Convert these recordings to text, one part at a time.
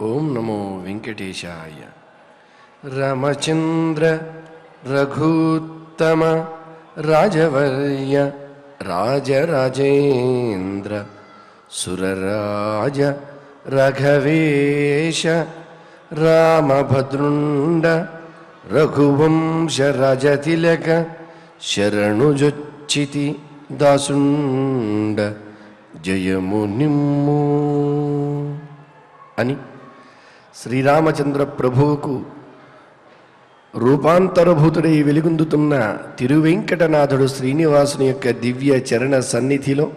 ఓం నమో వెంకటేశాయ. రామచంద్ర రఘుత్తమ రాజవర్య రాజరాజేంద్ర సురరాజ రఘవేశ రామభద్రుండ రఘువంశ రాజతిలక శరణుజొచ్చితి దాసుండ జయము నిమ్ము అని శ్రీరామచంద్ర ప్రభువుకు రూపాంతరభూతుడై వెలుగొందుతున్న తిరువెంకటనాథుడు శ్రీనివాసుని యొక్క దివ్య చరణ సన్నిధిలో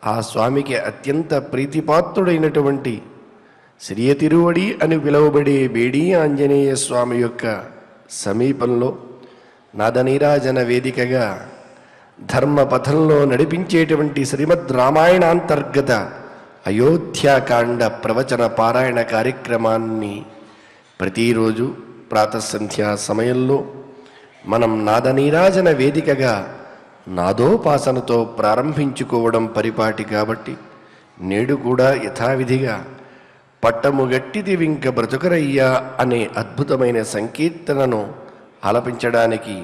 ఆ స్వామికి అత్యంత ప్రీతిపాత్రుడైనటువంటి శ్రీ తిరువడి అని పిలువబడే బేడి ఆంజనేయ స్వామి యొక్క సమీపంలో నాదనీరాజన వేదికగా ధర్మపథంలో నడిపించేటువంటి శ్రీమద్ రామాయణాంతర్గత అయోధ్యాకాండ ప్రవచన పారాయణ కార్యక్రమాన్ని ప్రతిరోజు ప్రాతఃసంధ్యా సమయంలో మనం నాదనీరాజన వేదికగా నాదోపాసనతో ప్రారంభించుకోవడం పరిపాటి కాబట్టి నేడు కూడా యథావిధిగా పట్టము గట్టిది వింక బ్రతుకరయ్యా అనే అద్భుతమైన సంకీర్తనను ఆలపించడానికి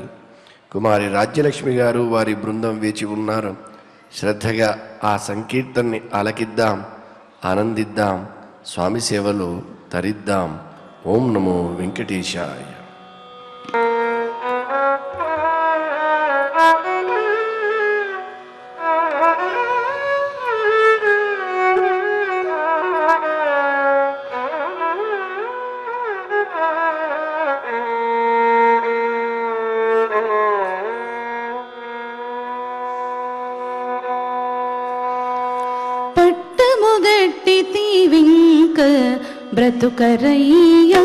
కుమారి రాజ్యలక్ష్మి గారు వారి బృందం వేచి ఉన్నారు. శ్రద్ధగా ఆ సంకీర్తనని ఆలకిద్దాం, ఆనందిద్దాం, స్వామి సేవలో తరిద్దాం. ఓం నమో వెంకటేశాయ. బ్రతుకరయ్యా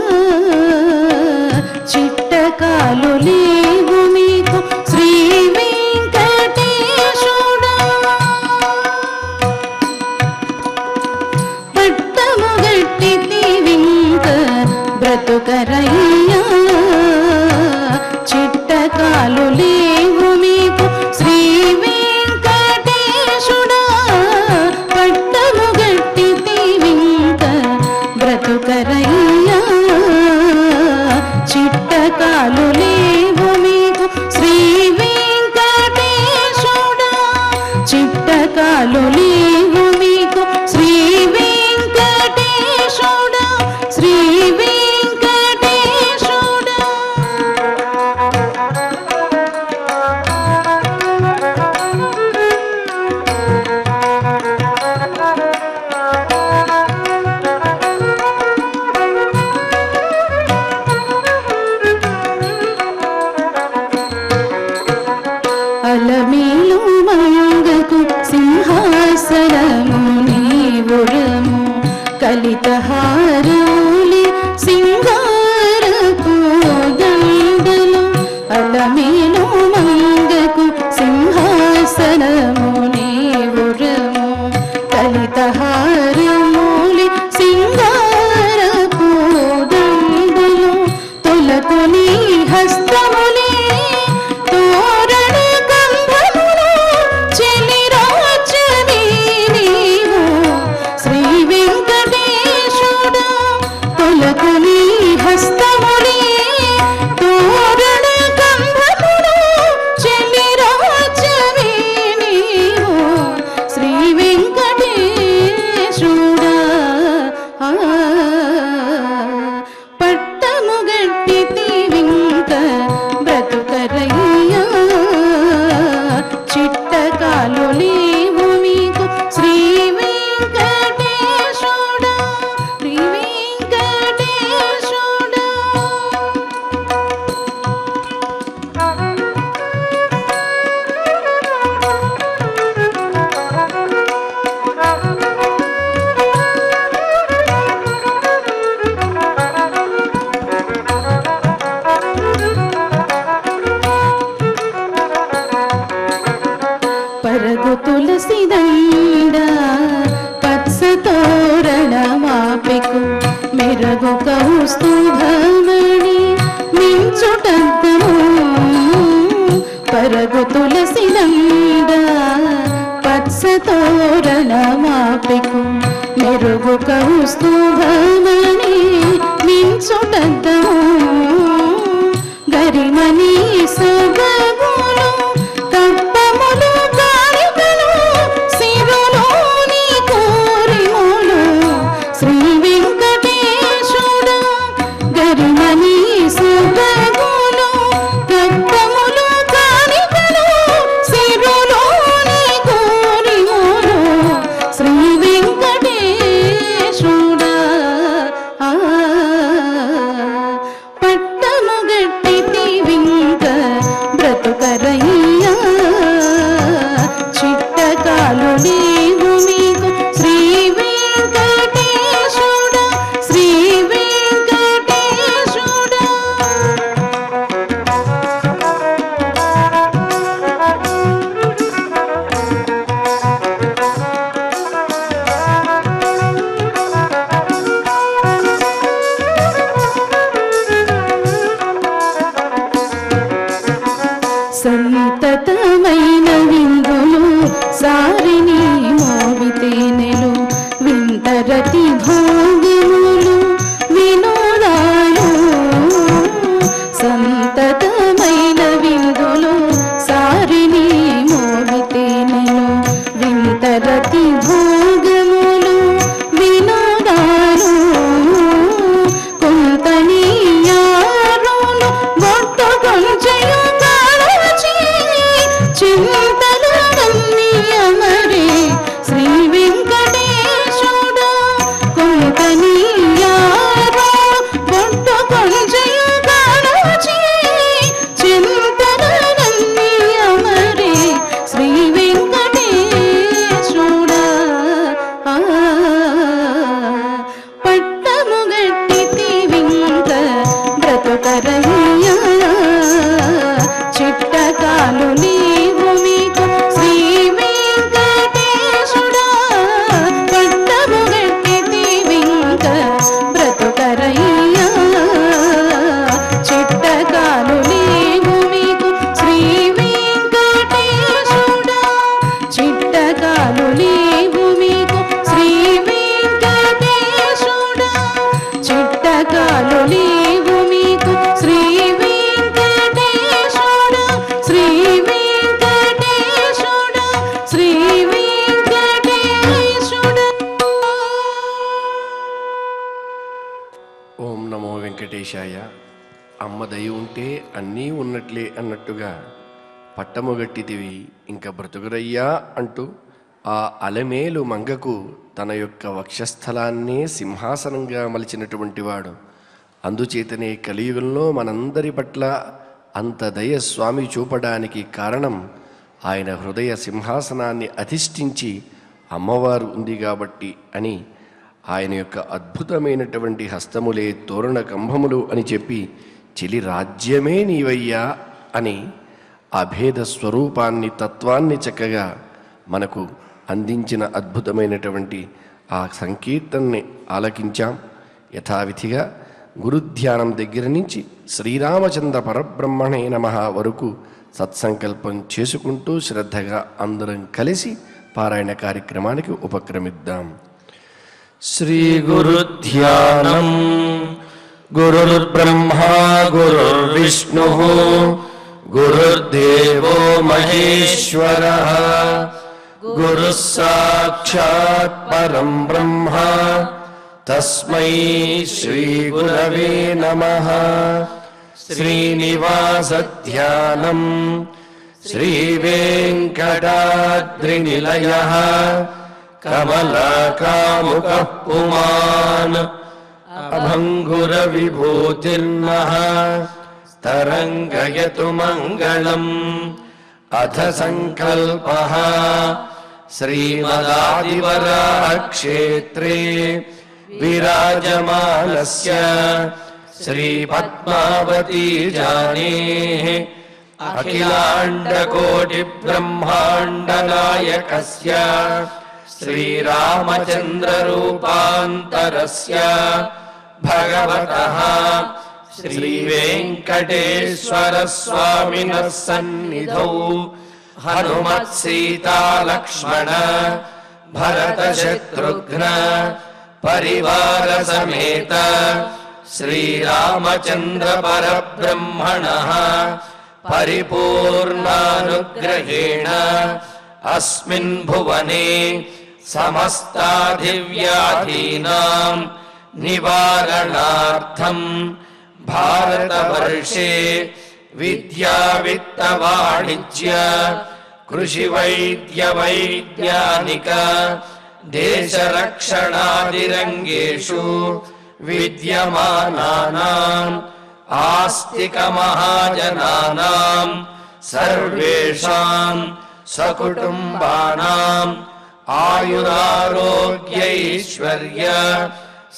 చిట్టకాలు లేవు మీకు శ్రీ వెంకటేశుడా. పట్టము గట్టి తీవింక బ్రతుకరయ్యా చిట్టకాలు లేవు మీకు శ్రీ వెంకటేశుడా. పట్టము గట్టి తీవింక బ్రతుకరయ్యా చిట్టకాలు లేవు మీకు శ్రీ వెంకటేశుడా. చిట్టకాలు లేవు మీకు శ్రీ వెంకటేశుడా. శ్రీ వెంకటేశుడా. అలమేలు మంగకు సింహాసనము నీవురము కలితహారములి సింగారపు దండలు. అలమేలు మంగకు సింహాసనము నీవురము కలితహారములి సింగారపు దండలు. తొలకొని హస్తములే తోరణ కంభములు చెలిరాజని నీవు శ్రీ వెంకటేశుడా. తొలకొని హస్తములే తోరణ కంభములు చెలిరాజని నీవు శ్రీ వెంకటేశుడా. పట్టము గట్టి తీవింక బ్రతుకరయ్యా చిట్టకాలు లేవు మీకు శ్రీ వెంకటేశుడా. శ్రీ వెంకటేశుడా. పరగు తులసి దండ పత్స తోరణ మాపికు మెరగు కౌస్తుభమణి మించుటద్దము. పరగు తులసి దండ పత్స తోరణ మాపికు మెరుగు కౌస్తుభమణి మించుటద్దము గరిమణి సొగగులు కప్పములు కారికలు శివులోని కోరిములు శ్రీ వెంకటేశుడు గరిమణి సొగగులు కప్పములు కారికలు శివులోని కోరిములు శ్రీ వెంకటేశుడా పట్టము గట్టి వింక బ్రతుకరయ్యా చిట్టకాలు నీవు మీకు శ్రీ వెంకటేశుడా శ్రీ వెంకటేశుడా సంతతమైన విందులు సారిని మోవితేనెలు వింతరతి భోగములు వినోదాలు సంతతమైన విందులు సారిని మోవితేనెలు వింతరతి భోగములు వినోదాలు కొంతనీయారులు బొట్టు కొంచెయు చింతలన్నీ అమరే శ్రీ వెంకటేశుడా కొంతనీయారో బొట్టు కొంచెయు కారచి చింతలన్నీ అమరే శ్రీ వెంకటేశుడా పట్టము గట్టి వింక బ్రతుకరయ్యా చిట్టకాలు నీవు మీకు శ్రీ వెంకటేశుడా పట్టము గట్టి వింక బ్రతుకరయ్యా చిట్టకాలు నీవు మీకు శ్రీ వెంకటేశుడా చిట్టకాలు నీవు మీకు శ్రీ వెంకటేశుడా చిట్టకాలు నీవు మీకు శ్రీ వెంకటేశుడా శ్రీ వెంకటేశుడా శ్రీ వెంకటేశుడా ఓం నమో వెంకటేశాయ. అమ్మ దయ ఉంటే అన్నీ ఉన్నట్లే అన్నట్టుగా పట్టముగట్టితివి ఇంక బ్రతుకురయ్యా అంటూ ఆ అలమేలు మంగకు తన యొక్క వక్షస్థలాన్నే సింహాసనంగా మలిచినటువంటి వాడు. అందుచేతనే కలియుగంలో మనందరి పట్ల అంత దయ స్వామి చూపడానికి కారణం ఆయన హృదయ సింహాసనాన్ని అధిష్ఠించి అమ్మవారు ఉంది కాబట్టి అని ఆయన యొక్క అద్భుతమైనటువంటి హస్తములే తోరణ కంభములు అని చెప్పి చెలి రాజ్యమే నీవయ్యా అని అభేద స్వరూపాన్ని తత్వాన్ని చక్కగా మనకు అందించిన అద్భుతమైనటువంటి ఆ సంకీర్తనని ఆలకించాం. యథావిధిగా గురుధ్యానం దగ్గర నుంచి శ్రీరామచంద్ర పరబ్రహ్మణే నమః వరకు సత్సంకల్పం చేసుకుంటూ శ్రద్ధగా అందరం కలిసి పారాయణ కార్యక్రమానికి ఉపక్రమిద్దాం. శ్రీ గురుధ్యానం. గురుర్బ్రహ్మా గురుర్విష్ణుః గురుర్దేవో మహేశ్వరః గురుః సాక్షాత్ పరం బ్రహ్మ తస్మై శ్రీ గురవే నమః. శ్రీనివాసధ్యానం. శ్రీ వెంకటాద్రినిలయః కమలాకాముకః పుమాన్ అభంగుర విభూతిర్నః తరంగయతు మంగళం. అథ సంకల్పః శ్రీమదాదివరాహ క్షేత్రే విరాజమానస్య శ్రీ పద్మావతీ జానేః అఖిలాండకోటి బ్రహ్మాండ నాయకస్య శ్రీరామచంద్ర రూపాంతరస్య భగవతః శ్రీ వెంకటేశ్వర స్వామినః సన్నిధౌ హనుమత్ సీతా లక్ష్మణ భరత శత్రుఘ్న పరివార సమేత శ్రీరామచంద్ర పరబ్రహ్మణః పరిపూర్ణానుగ్రహేణ అస్మిన్ భువనే సమస్తాధివ్యాధీనాం నివారణార్థం భారతవర్షే విద్యా విత్త వాణిజ్య కృషి వైద్య వైజ్ఞానిక దేశరక్షణాదిరంగేషు విద్యమానానాం ఆస్తిక మహాజనానాం సర్వేషాం సకుటుంబానాం ఆయురారోగ్యైశ్వర్య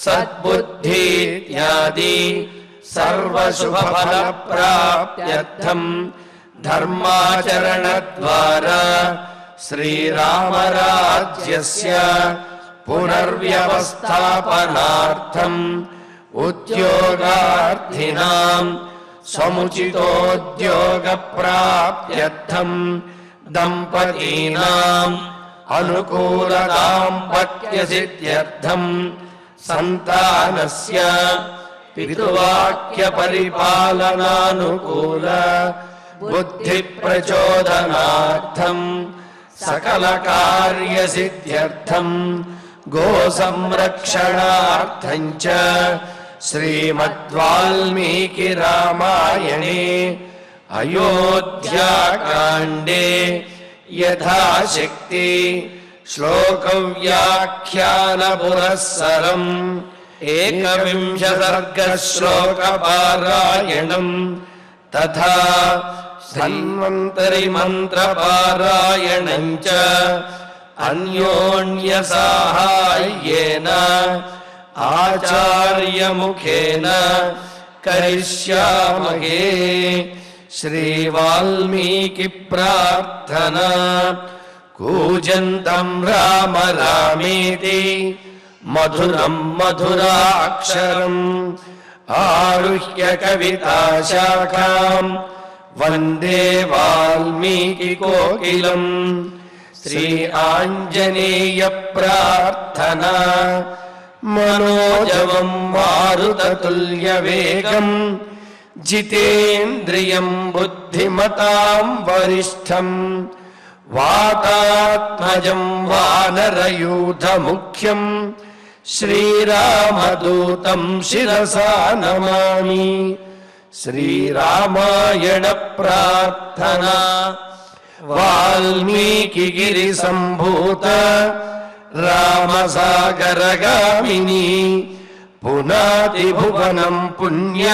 సద్బుద్ధి ఇత్యాది సర్వశుభఫల ప్రాప్త్యర్థం ధర్మాచరణ ద్వారా శ్రీరామరాజ్యస్య పునర్వ్యవస్థాపనార్థం ఉద్యోగార్థినాం సముచితోద్యోగ ప్రాప్త్యర్థం దంపతీనాం అనుకూల దాంపత్య సిద్ధ్యర్థం సంతానస్య పితృవాక్య పరిపాలనానుకూల బుద్ధి ప్రచోదనార్థం సకల కార్య సిద్ధ్యర్థం గో సంరక్షణార్థం చ శ్రీమద్వాల్మీకి రామాయణే అయోధ్యాకాండే యథాశక్తి శ్లోకవ్యాఖ్యాన పురస్సరం ఏకవింశ సర్గ శ్లోక పారాయణం తథా ధన్వంతరి మంత్ర పారాయణం చ అన్యోన్య సాహాయ్యేన ఆచార్య ముఖేన కరిష్యామహే. శ్రీ వాల్మీకి ప్రార్థనా కూజంతం రామ రామేతి మధురం మధురాక్షరం ఆరుహ్య కవితాశాఖాం వందే వాల్మీకి కోకిలం. శ్రీ ఆంజనేయ ప్రార్థనా మనోజవం మారుతతుల్య వేగం జితేంద్రియం బుద్ధిమతాం వరిష్టం వాతాత్మజం వానరయూథముఖ్యం శ్రీరామదూతం శిరసా నమామి. శ్రీరామాయణ ప్రార్థనా వాల్మీకి గిరి సంభూత రామసాగరగామిని పునాతి భువనం పుణ్య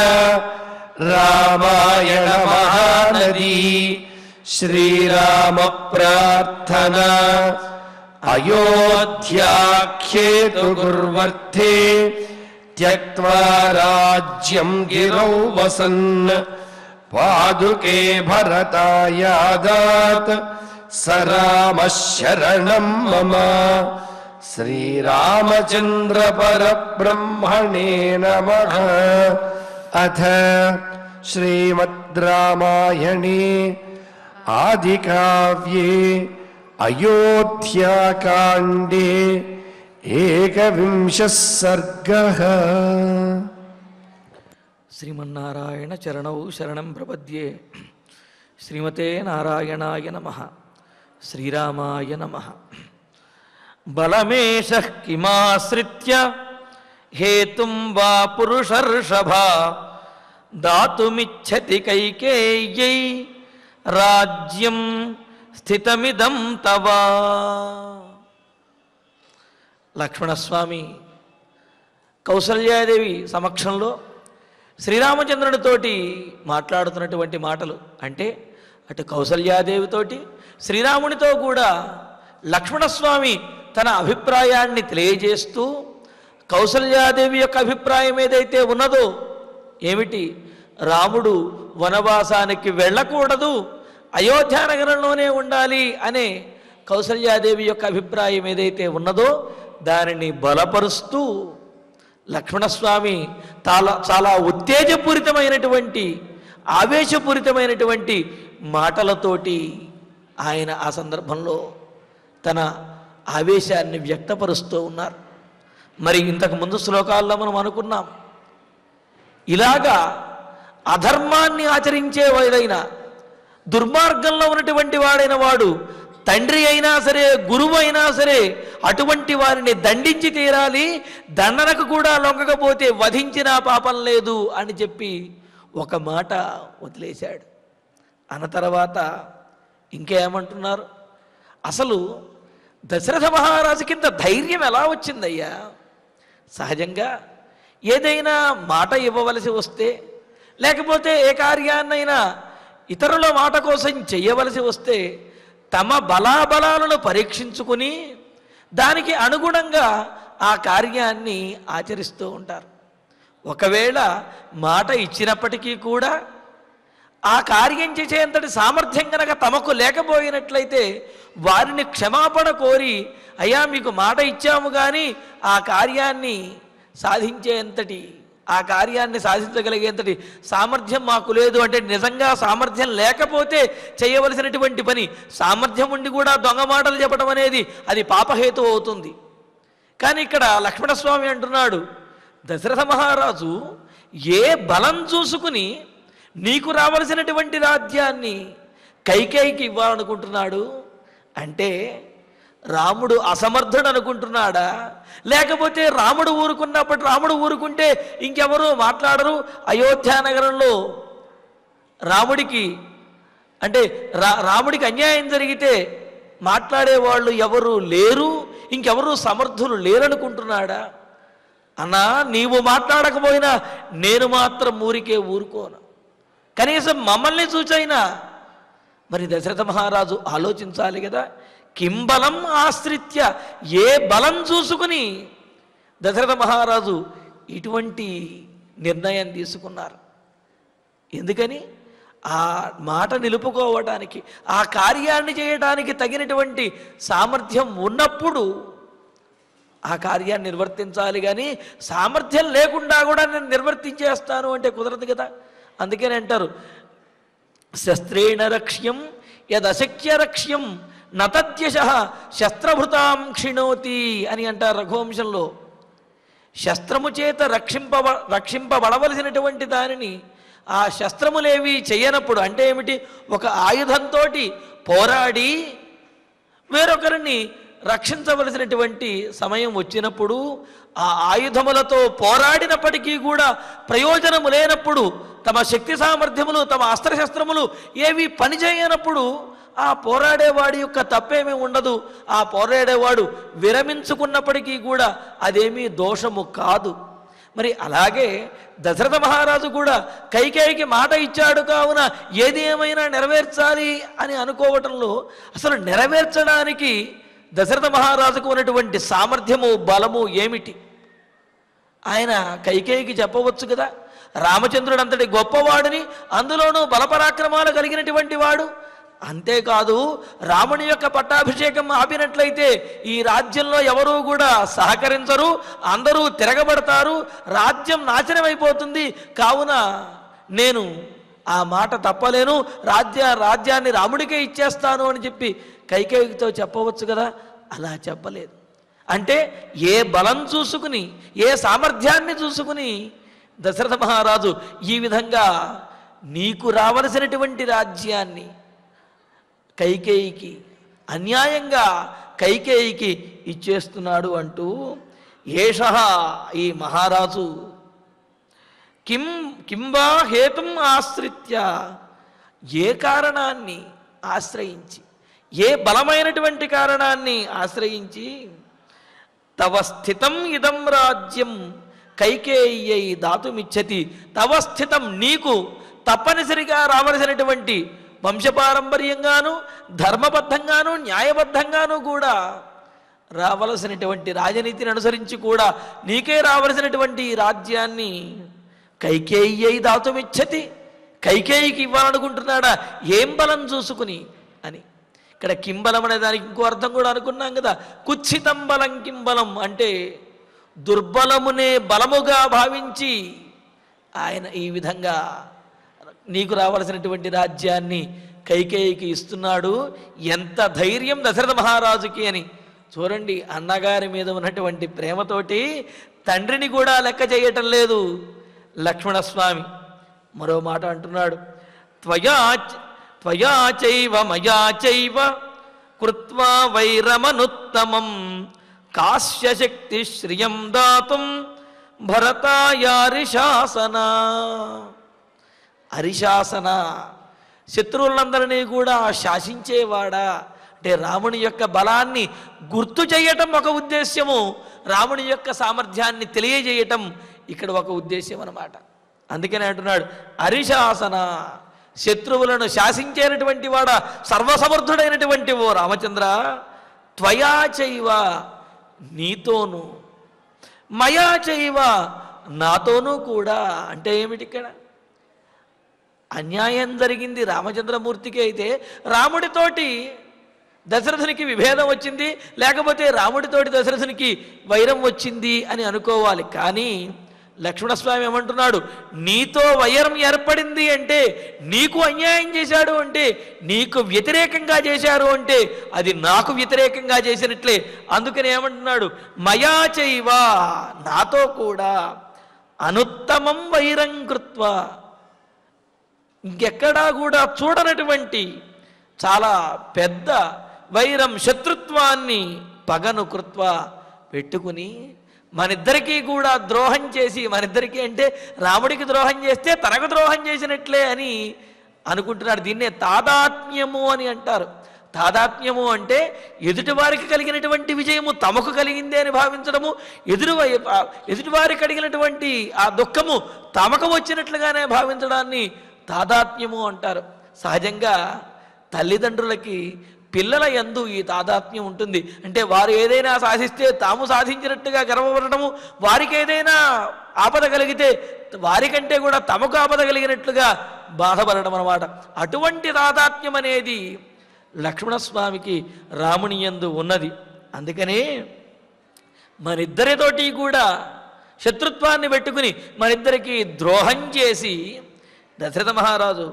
రామాయణ మహానది. శ్రీరామ ప్రార్థనా అయోధ్యాఖ్యేతు గుర్వర్ధే త్యక్త్వా రాజ్యం గిరౌ వసన్ పాదుకే భరతాయాదాత్ స రామః శరణం మమ. శ్రీరామచంద్ర పరబ్రహ్మణే నమః. అథ శ్రీమద్ రామాయణే ఆదికావ్యే అయోధ్యాకాండే ఏకవింశః సర్గః. శ్రీమన్నారాయణ చరణౌ శరణం ప్రపద్యే. శ్రీమతే నారాయణాయ నమః. శ్రీరామాయ నమః. బలమేషః కిమాశ్రిత్య హేతుం వా పురుషర్షభా దాతుమిచ్చతి కైకేయ్యై రాజ్యం స్థితమిదం తవా. లక్ష్మణస్వామి కౌసల్యాదేవి సమక్షంలో శ్రీరామచంద్రునితోటి మాట్లాడుతున్నటువంటి మాటలు అంటే అటు కౌసల్యాదేవితోటి శ్రీరామునితో కూడా లక్ష్మణస్వామి తన అభిప్రాయాన్ని తెలియజేస్తూ కౌసల్యాదేవి యొక్క అభిప్రాయం ఏదైతే ఉన్నదో ఏమిటి, రాముడు వనవాసానికి వెళ్ళకూడదు, అయోధ్యానగరంలోనే ఉండాలి అనే కౌసల్యాదేవి యొక్క అభిప్రాయం ఏదైతే ఉన్నదో దానిని బలపరుస్తూ లక్ష్మణస్వామి చాలా ఉత్తేజపూరితమైనటువంటి ఆవేశపూరితమైనటువంటి మాటలతోటి ఆయన ఆ సందర్భంలో తన ఆవేశాన్ని వ్యక్తపరుస్తూ ఉన్నారు. మరి ఇంతకు ముందు శ్లోకాల్లో మనం అనుకున్నాం, ఇలాగా అధర్మాన్ని ఆచరించే వాడైనా, దుర్మార్గంలో ఉన్నటువంటి వాడైన వాడు తండ్రి అయినా సరే, గురువు అయినా సరే, అటువంటి వారిని దండించి తీరాలి, దండనకు కూడా లొంగకపోతే వధించినా పాపం లేదు అని చెప్పి ఒక మాట వదిలేశాడు. అన్న తర్వాత ఇంకేమంటున్నారు? అసలు దశరథ మహారాజుకి ఇంత ధైర్యం ఎలా వచ్చిందయ్యా? సహజంగా ఏదైనా మాట ఇవ్వవలసి వస్తే, లేకపోతే ఏ కార్యాన్నైనా ఇతరుల మాట కోసం చెయ్యవలసి వస్తే తమ బలాబలాలను పరీక్షించుకుని దానికి అనుగుణంగా ఆ కార్యాన్ని ఆచరిస్తూ ఉంటారు. ఒకవేళ మాట ఇచ్చినప్పటికీ కూడా ఆ కార్యం చేసేంతటి సామర్థ్యం కనుక తమకు లేకపోయినట్లయితే వారిని క్షమాపణ కోరి, అయ్యా మీకు మాట ఇచ్చాము కానీ ఆ కార్యాన్ని సాధించగలిగేంతటి సామర్థ్యం మాకు లేదు అంటే, నిజంగా సామర్థ్యం లేకపోతే చేయవలసినటువంటి పని, సామర్థ్యం ఉండి కూడా దొంగ మాటలు చెప్పడం అనేది అది పాపహేతు అవుతుంది. కానీ ఇక్కడ లక్ష్మణస్వామి అంటున్నాడు, దశరథ మహారాజు ఏ బలం చూసుకుని నీకు రావలసినటువంటి రాజ్యాన్ని కైకేయికి ఇవ్వాలనుకుంటున్నాడు అంటే, రాముడు అసమర్థుడు అనుకుంటున్నాడా? లేకపోతే రాముడు ఊరుకుంటే ఇంకెవరు మాట్లాడరు, అయోధ్య నగరంలో రాముడికి అన్యాయం జరిగితే మాట్లాడేవాళ్ళు ఎవరు లేరు, ఇంకెవరు సమర్థులు లేరనుకుంటున్నాడా? అన్నా, నీవు మాట్లాడకపోయినా నేను మాత్రం ఊరుకోను, కనీసం మమ్మల్ని చూచైనా. మరి దశరథ మహారాజు ఆలోచించాలి కదా, కింబలం ఆశ్రిత్య, ఏ బలం చూసుకుని దశరథ మహారాజు ఇటువంటి నిర్ణయం తీసుకున్నారు. ఎందుకని? ఆ మాట నిలుపుకోవడానికి, ఆ కార్యాన్ని చేయడానికి తగినటువంటి సామర్థ్యం ఉన్నప్పుడు ఆ కార్యాన్ని నిర్వర్తించాలి. కానీ సామర్థ్యం లేకుండా కూడా నేను నిర్వర్తించేస్తాను అంటే కుదరదు కదా. అందుకని అంటారు, శస్త్రేణ రక్ష్యం యదశక్య రక్ష్యం నతద్యశ శస్త్రభృతాం క్షిణోతి అని అంటారు రఘువంశంలో. శస్త్రము చేత రక్షింపబడవలసినటువంటి దానిని ఆ శస్త్రములేవి చేయనప్పుడు, అంటే ఏమిటి, ఒక ఆయుధంతో పోరాడి వేరొకరిని రక్షించవలసినటువంటి సమయం వచ్చినప్పుడు, ఆ ఆయుధములతో పోరాడినప్పటికీ కూడా ప్రయోజనము లేనప్పుడు, తమ శక్తి సామర్థ్యములు, తమ అస్త్రశస్త్రములు ఏవి పనిచేయనప్పుడు ఆ పోరాడేవాడి యొక్క తప్పేమీ ఉండదు. ఆ పోరాడేవాడు విరమించుకున్నప్పటికీ కూడా అదేమీ దోషము కాదు. మరి అలాగే దశరథ మహారాజు కూడా కైకేయికి మాట ఇచ్చాడు కావున ఏది ఏమైనా నెరవేర్చాలి అని అనుకోవటంలో అసలు నెరవేర్చడానికి దశరథ మహారాజుకు ఉన్నటువంటి సామర్థ్యము, బలము ఏమిటి? ఆయన కైకేయికి చెప్పవచ్చు కదా, రామచంద్రుడు అంతటి గొప్పవాడిని, అందులోనూ బలపరాక్రమాలు కలిగినటువంటి వాడు. అంతేకాదు, రాముని యొక్క పట్టాభిషేకం ఆపినట్లయితే ఈ రాజ్యంలో ఎవరూ కూడా సహకరించరు, అందరూ తిరగబడతారు, రాజ్యం నాశనమైపోతుంది. కావున నేను ఆ మాట తప్పలేను, రాజ్యాన్ని రాముడికే ఇచ్చేస్తాను అని చెప్పి కైకేయితో చెప్పవచ్చు కదా. అలా చెప్పలేదు. అంటే ఏ బలం చూసుకుని, ఏ సామర్థ్యాన్ని చూసుకుని దశరథ మహారాజు ఈ విధంగా నీకు రావలసినటువంటి రాజ్యాన్ని కైకేయికి అన్యాయంగా కైకేయికి ఇచ్చేస్తున్నాడు అంటూ, ఏషః ఈ మహారాజు కింబా హేతుం ఆశ్రిత్య, ఏ కారణాన్ని ఆశ్రయించి, ఏ బలమైనటువంటి కారణాన్ని ఆశ్రయించి, తవ స్థితం ఇదం రాజ్యం కైకేయ్యై దాతుమిచ్చతి, తవ స్థితం నీకు తప్పనిసరిగా రావలసినటువంటి వంశపారంపర్యంగాను ధర్మబద్ధంగాను న్యాయబద్ధంగాను కూడా రావలసినటువంటి రాజనీతిని అనుసరించి కూడా నీకే రావలసినటువంటి రాజ్యాన్ని కైకేయ్యై దాతుమిచ్చతి, కైకేయికి ఇవ్వాలనుకుంటున్నాడా? ఏం బలం చూసుకుని అని. ఇక్కడ కింబలం అనే దానికి ఇంకో అర్థం కూడా అనుకున్నాం కదా, కుత్సితం బలం కింబలం అంటే దుర్బలమునే బలముగా భావించి ఆయన ఈ విధంగా నీకు రావలసినటువంటి రాజ్యాన్ని కైకేయికి ఇస్తున్నాడు. ఎంత ధైర్యం దశరథ మహారాజుకి అని చూడండి, అన్నగారి మీద ఉన్నటువంటి ప్రేమతోటి తండ్రిని కూడా లెక్క చేయటం లేదు లక్ష్మణస్వామి. మరో మాట అంటున్నాడు, త్వయా చైవ మయా చైవ కృత్వా వైరమనుత్తమం కాశ్యశక్తి శ్రియం దాతుం భరతాయారిశాసన. అరిశాసన, శత్రువులందరినీ కూడా శాసించేవాడా అంటే రాముని యొక్క బలాన్ని గుర్తు చేయటం ఒక ఉద్దేశ్యము, రాముని యొక్క సామర్థ్యాన్ని తెలియజేయటం ఇక్కడ ఒక ఉద్దేశ్యం అన్నమాట. అందుకనే అంటున్నాడు అరిశాసన, శత్రువులను శాసించేటటువంటి వాడ, సర్వసమర్థుడైనటువంటి ఓ రామచంద్ర, త్వయా చైవ నీతోను, మయా చైవ నాతోనూ కూడా. అంటే ఏమిటి ఇక్కడ? అన్యాయం జరిగింది రామచంద్రమూర్తికి అయితే రాముడితోటి దశరథునికి విభేదం వచ్చింది, లేకపోతే రాముడితోటి దశరథునికి వైరం వచ్చింది అని అనుకోవాలి. కానీ లక్ష్మణస్వామి ఏమంటున్నాడు, నీతో వైరం ఏర్పడింది అంటే, నీకు అన్యాయం చేశాడు అంటే, నీకు వ్యతిరేకంగా చేశారు అంటే అది నాకు వ్యతిరేకంగా చేసినట్లే. అందుకని ఏమంటున్నాడు, మయా చైవ నాతో కూడా అనుత్తమం వైరం కృత్వా, ఇంకెక్కడా కూడా చూడనటువంటి చాలా పెద్ద వైరం, శత్రుత్వాన్ని పగను కృత్వ పెట్టుకుని మనిద్దరికీ కూడా ద్రోహం చేసి, మనిద్దరికీ అంటే రాముడికి ద్రోహం చేస్తే తనకు ద్రోహం చేసినట్లే అని అనుకుంటున్నాడు. దీన్నే తాదాత్మ్యము అని అంటారు. తాదాత్మ్యము అంటే ఎదుటివారికి కలిగినటువంటి విజయము తమకు కలిగిందే అని భావించడము, ఎదుటివారికి కలిగినటువంటి ఆ దుఃఖము తమకు వచ్చినట్లుగానే భావించడాన్ని తాదాత్మ్యము అంటారు. సహజంగా తల్లిదండ్రులకి పిల్లల యందు ఈ తాదాత్మ్యం ఉంటుంది. అంటే వారు ఏదైనా సాధిస్తే తాము సాధించినట్టుగా గర్వపడటము, వారికి ఏదైనా ఆపద కలిగితే వారికంటే కూడా తమకు ఆపద కలిగినట్లుగా బాధపడడం అన్నమాట. అటువంటి తాదాత్మ్యం అనేది లక్ష్మణస్వామికి రాముని యందు ఉన్నది. అందుకనే మనిద్దరితోటి కూడా శత్రుత్వాన్ని పెట్టుకుని మనిద్దరికి ద్రోహం చేసి దశరథ మహారాజు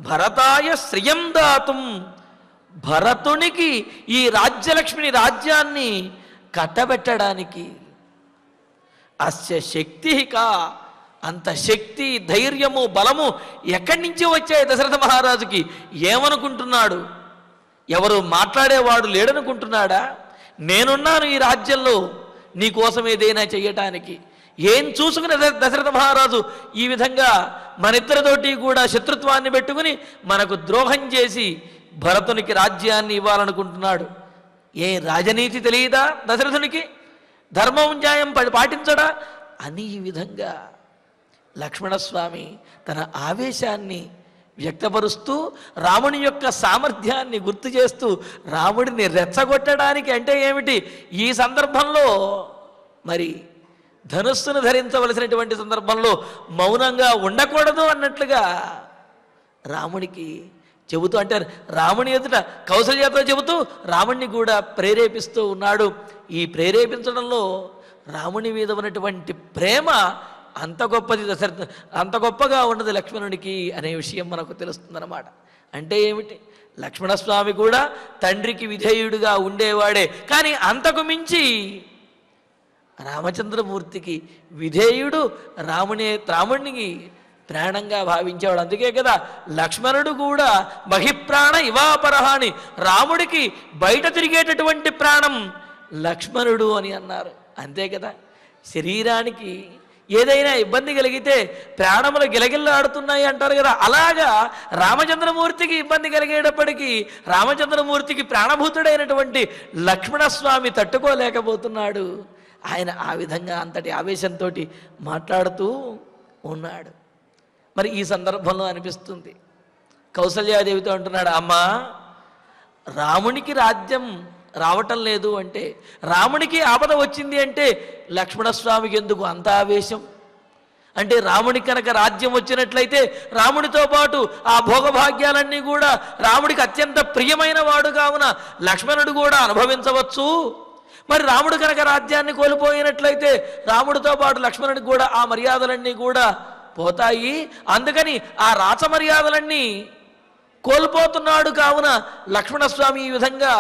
భరతాయ శ్రియం దాతుం, భరతునికి ఈ రాజ్యలక్ష్మిని రాజ్యాన్ని కట్టబెట్టడానికి అస్య శక్తి కా, అంత శక్తి ధైర్యము బలము ఎక్కడి నుంచి వచ్చాయి దశరథ మహారాజుకి? ఏమనుకుంటున్నాడు? ఎవరు మాట్లాడేవాడు లేడనుకుంటున్నాడా? నేనున్నాను ఈ రాజ్యంలో నీకోసం ఏదైనా చెయ్యటానికి. ఏం చూసుకుని దశరథ మహారాజు ఈ విధంగా మనిద్దరితోటి కూడా శత్రుత్వాన్ని పెట్టుకుని మనకు ద్రోహం చేసి భరతునికి రాజ్యాన్ని ఇవ్వాలనుకుంటున్నాడు? ఏ రాజనీతి తెలియదా దశరథునికి? ధర్మం న్యాయం పాటించడా అని ఈ విధంగా లక్ష్మణస్వామి తన ఆవేశాన్ని వ్యక్తపరుస్తూ రాముని యొక్క సామర్థ్యాన్ని గుర్తు చేస్తూ రాముడిని రెచ్చగొట్టడానికి, అంటే ఏమిటి ఈ సందర్భంలో మరి ధనుస్సును ధరించవలసినటువంటి సందర్భంలో మౌనంగా ఉండకూడదు అన్నట్లుగా రామునికి చెబుతూ, అంటే రాముని ఎదుట కౌసల్యతో చెబుతూ రాముణ్ణి కూడా ప్రేరేపిస్తూ ఉన్నాడు. ఈ ప్రేరేపించడంలో రాముని మీద ఉన్నటువంటి ప్రేమ అంత గొప్పది, అంత గొప్పగా ఉన్నది లక్ష్మణునికి అనే విషయం మనకు తెలుస్తుందన్నమాట. అంటే ఏమిటి? లక్ష్మణస్వామి కూడా తండ్రికి విధేయుడిగా ఉండేవాడే, కానీ అంతకు మించి రామచంద్రమూర్తికి విధేయుడు, రాముడికి ప్రాణంగా భావించేవాడు. అందుకే కదా లక్ష్మణుడు కూడా బహిప్రాణ ఇవాపరహాని, రాముడికి బయట తిరిగేటటువంటి ప్రాణం లక్ష్మణుడు అని అన్నారు. అంతే కదా, శరీరానికి ఏదైనా ఇబ్బంది కలిగితే ప్రాణములు గిలగిల్లాడుతున్నాయి అంటారు కదా, అలాగా రామచంద్రమూర్తికి ఇబ్బంది కలిగేటప్పటికీ రామచంద్రమూర్తికి ప్రాణభూతుడైనటువంటి లక్ష్మణస్వామి తట్టుకోలేకపోతున్నాడు. ఆయన ఆ విధంగా అంతటి ఆవేశంతో మాట్లాడుతూ ఉన్నాడు. మరి ఈ సందర్భంలో అనిపిస్తుంది, కౌసల్యాదేవితో అంటున్నాడు, అమ్మా రామునికి రాజ్యం రావటం లేదు అంటే, రామునికి ఆపద వచ్చింది అంటే లక్ష్మణస్వామికి ఎందుకు అంత ఆవేశం? అంటే రామునికి కనుక రాజ్యం వచ్చినట్లయితే రాముడితో పాటు ఆ భోగభాగ్యాలన్నీ కూడా రాముడికి అత్యంత ప్రియమైన వాడు కావున లక్ష్మణుడు కూడా అనుభవించవచ్చు. మరి రాముడు కనుక రాజ్యాన్ని కోల్పోయినట్లయితే రాముడితో పాటు లక్ష్మణుడికి కూడా ఆ మర్యాదలన్నీ కూడా పోతాయి. అందుకని ఆ రాచ మర్యాదలన్నీ కోల్పోతున్నాడు కావున లక్ష్మణస్వామి ఈ విధంగా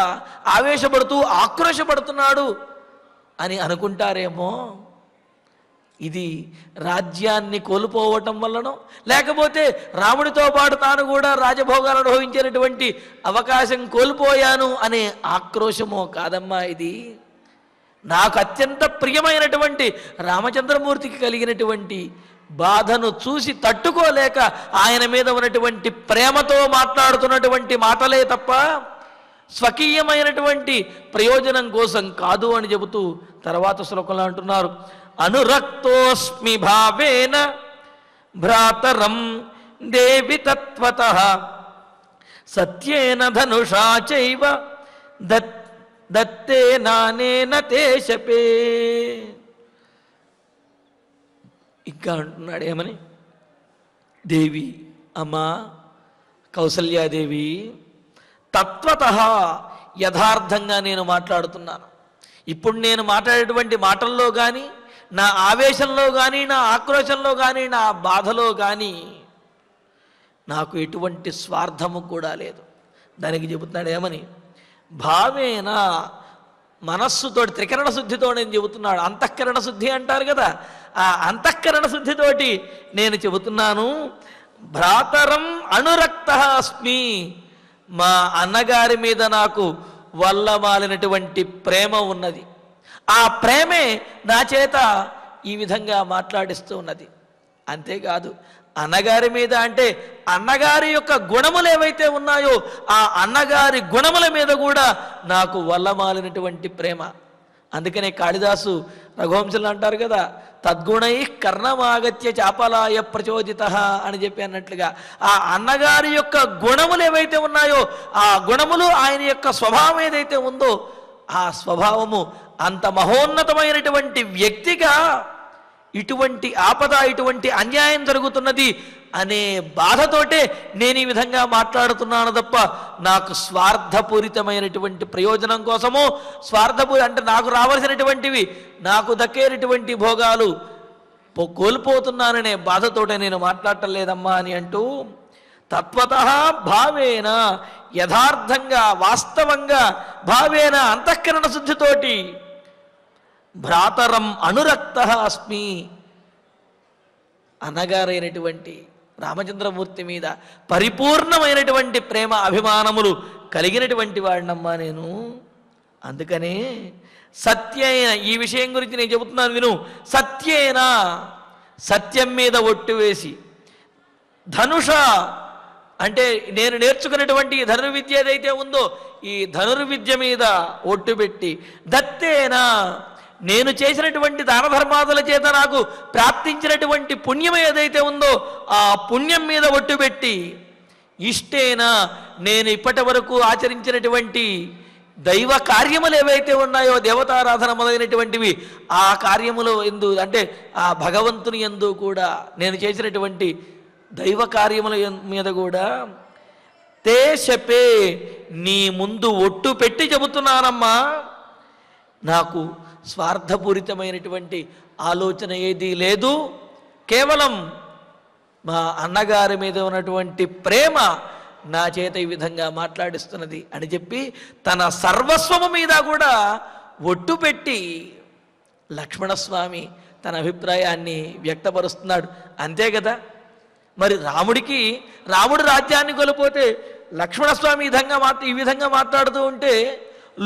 ఆవేశపడుతూ ఆక్రోశపడుతున్నాడు అని అనుకుంటారేమో. ఇది రాజ్యాన్ని కోల్పోవటం వల్లనో లేకపోతే రాముడితో పాటు తాను కూడా రాజభోగాలు అనుభవించేటటువంటి అవకాశం కోల్పోయాను అనే ఆక్రోశమో కాదమ్మా. ఇది నాకు అత్యంత ప్రియమైనటువంటి రామచంద్రమూర్తికి కలిగినటువంటి బాధను చూసి తట్టుకోలేక ఆయన మీద ఉన్నటువంటి ప్రేమతో మాట్లాడుతున్నటువంటి మాటలే తప్ప స్వకీయమైనటువంటి ప్రయోజనం కోసం కాదు అని చెబుతూ తర్వాత శ్లోకంలో అంటున్నారు, అనురక్తోస్మి భావేన భ్రాతరం దేవి తత్వతః సత్యేన ధనుషా చైవ దత్తే నానేన తే శపే. ఇంకా అంటున్నాడు ఏమని, దేవి అమ్మా కౌసల్యాదేవి, తత్వతః యథార్థంగా నేను మాట్లాడుతున్నాను. ఇప్పుడు నేను మాట్లాడేటువంటి మాటల్లో కానీ, నా ఆవేశంలో కానీ, నా ఆక్రోశంలో కానీ, నా బాధలో కానీ నాకు ఎటువంటి స్వార్థము కూడా లేదు. దానికి చెబుతున్నాడు ఏమని, భావేన మనస్సుతో త్రికరణ శుద్ధితో నేను చెబుతున్నాడు. అంతఃకరణ శుద్ధి అంటారు కదా, ఆ అంతఃకరణ శుద్ధితోటి నేను చెబుతున్నాను. భ్రాతరం అనురక్త అస్మి, మా అన్నగారి మీద నాకు వల్లమాలినటువంటి ప్రేమ ఉన్నది. ఆ ప్రేమే నా చేత ఈ విధంగా మాట్లాడిస్తూ ఉన్నది. అంతేకాదు అన్నగారి మీద అంటే అన్నగారి యొక్క గుణములు ఏవైతే ఉన్నాయో ఆ అన్నగారి గుణముల మీద కూడా నాకు వల్లమాలినటువంటి ప్రేమ. అందుకనే కాళిదాసు రఘువంశంలో అంటారు కదా, తద్గుణై కర్ణమాగత్య చాపలాయ ప్రచోదిత అని చెప్పి అన్నట్లుగా ఆ అన్నగారి యొక్క గుణములు ఏవైతే ఉన్నాయో ఆ గుణములు ఆయన యొక్క స్వభావం ఏదైతే ఉందో ఆ స్వభావము అంత మహోన్నతమైనటువంటి వ్యక్తిగా ఇటువంటి ఆపద ఇటువంటి అన్యాయం జరుగుతున్నది అనే బాధతోటే నేను ఈ విధంగా మాట్లాడుతున్నాను తప్ప నాకు స్వార్థపూరితమైనటువంటి ప్రయోజనం కోసమో అంటే నాకు రావాల్సినటువంటివి నాకు దక్కేటటువంటి భోగాలు కోల్పోతున్నాననే బాధతోటే నేను మాట్లాడటం లేదమ్మా అని అంటూ తత్వతః భావేన యథార్థంగా వాస్తవంగా భావేన అంతఃకరణ శుద్ధితోటి భ్రాతరం అనురక్త అస్మి, అన్నగారైనటువంటి రామచంద్రమూర్తి మీద పరిపూర్ణమైనటువంటి ప్రేమ అభిమానములు కలిగినటువంటి వాడినమ్మా నేను. అందుకనే సత్యేన, ఈ విషయం గురించి నేను చెబుతున్నాను విను, సత్యేన సత్యం మీద ఒట్టు వేసి, ధనుష అంటే నేను నేర్చుకున్నటువంటి ధనుర్విద్య ఏదైతే ఉందో ఈ ధనుర్విద్య మీద ఒట్టు పెట్టి, దత్తేనా నేను చేసినటువంటి దాన ధర్మాదుల చేత నాకు ప్రాప్తించినటువంటి పుణ్యం ఏదైతే ఉందో ఆ పుణ్యం మీద ఒట్టు పెట్టి, ఇష్టేనా నేను ఇప్పటి వరకు ఆచరించినటువంటి దైవ కార్యములు ఏవైతే ఉన్నాయో దేవతారాధన మొదలైనటువంటివి ఆ కార్యములు ఎందు అంటే ఆ భగవంతుని యందు కూడా నేను చేసినటువంటి దైవ కార్యముల మీద కూడా తే శపే నీ ముందు ఒట్టు పెట్టి చెబుతున్నానమ్మా, నాకు స్వార్థపూరితమైనటువంటి ఆలోచన ఏదీ లేదు. కేవలం మా అన్నగారి మీద ఉన్నటువంటి ప్రేమ నా చేత ఈ విధంగా మాట్లాడిస్తున్నది అని చెప్పి తన సర్వస్వము మీద కూడా ఒట్టు పెట్టి లక్ష్మణస్వామి తన అభిప్రాయాన్ని వ్యక్తపరుస్తున్నాడు. అంతే కదా, మరి రాముడు రాజ్యాన్ని కోల్పోతే లక్ష్మణస్వామి ఈ విధంగా మాట్లాడుతూ ఉంటే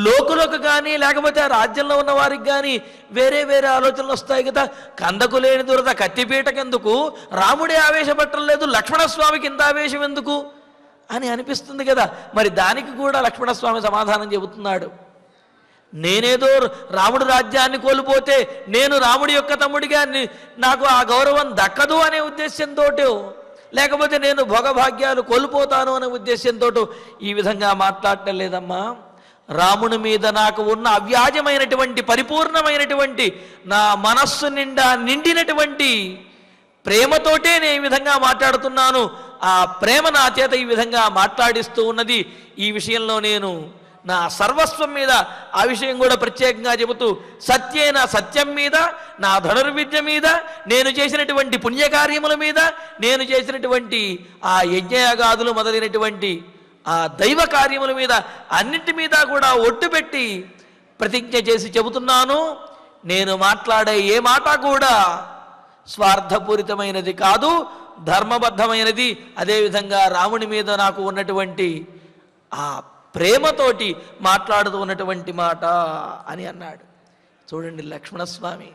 లోకులకు కానీ లేకపోతే ఆ రాజ్యంలో ఉన్న వారికి కానీ వేరే వేరే ఆలోచనలు వస్తాయి కదా. కందకు లేని దురద కత్తిపీటకెందుకు, రాముడే ఆవేశపట్టం లేదు లక్ష్మణస్వామికి ఇంత ఆవేశం ఎందుకు అని అనిపిస్తుంది కదా. మరి దానికి కూడా లక్ష్మణస్వామి సమాధానం చెబుతున్నాడు. నేనేదో రాముడు రాజ్యాన్ని కోల్పోతే నేను రాముడి యొక్క తమ్ముడిగా నాకు ఆ గౌరవం దక్కదు అనే ఉద్దేశంతో, లేకపోతే నేను భోగభాగ్యాలు కోల్పోతాను అనే ఉద్దేశంతో ఈ విధంగా మాట్లాడటం లేదమ్మా. రాముని మీద నాకు ఉన్న అవ్యాజమైనటువంటి పరిపూర్ణమైనటువంటి నా మనస్సు నిండా నిండినటువంటి ప్రేమతోటే నేను ఈ విధంగా మాట్లాడుతున్నాను. ఆ ప్రేమ నా చేత ఈ విధంగా మాట్లాడిస్తూ ఉన్నది. ఈ విషయంలో నేను నా సర్వస్వం మీద ఆ విషయం కూడా ప్రత్యేకంగా చెబుతూ సత్యేన సత్యం మీద, నా ధనుర్విద్య మీద, నేను చేసినటువంటి పుణ్యకార్యముల మీద, నేను చేసినటువంటి ఆ యజ్ఞయాగాదులు మొదలైనటువంటి ఆ దైవ కార్యముల మీద అన్నింటి మీద కూడా ఒట్టు పెట్టి ప్రతిజ్ఞ చేసి చెబుతున్నాను, నేను మాట్లాడే ఏ మాట కూడా స్వార్థపూరితమైనది కాదు, ధర్మబద్ధమైనది. అదేవిధంగా రాముని మీద నాకు ఉన్నటువంటి ఆ ప్రేమతోటి మాట్లాడుతూ ఉన్నటువంటి మాట అని అన్నాడు. చూడండి లక్ష్మణస్వామి,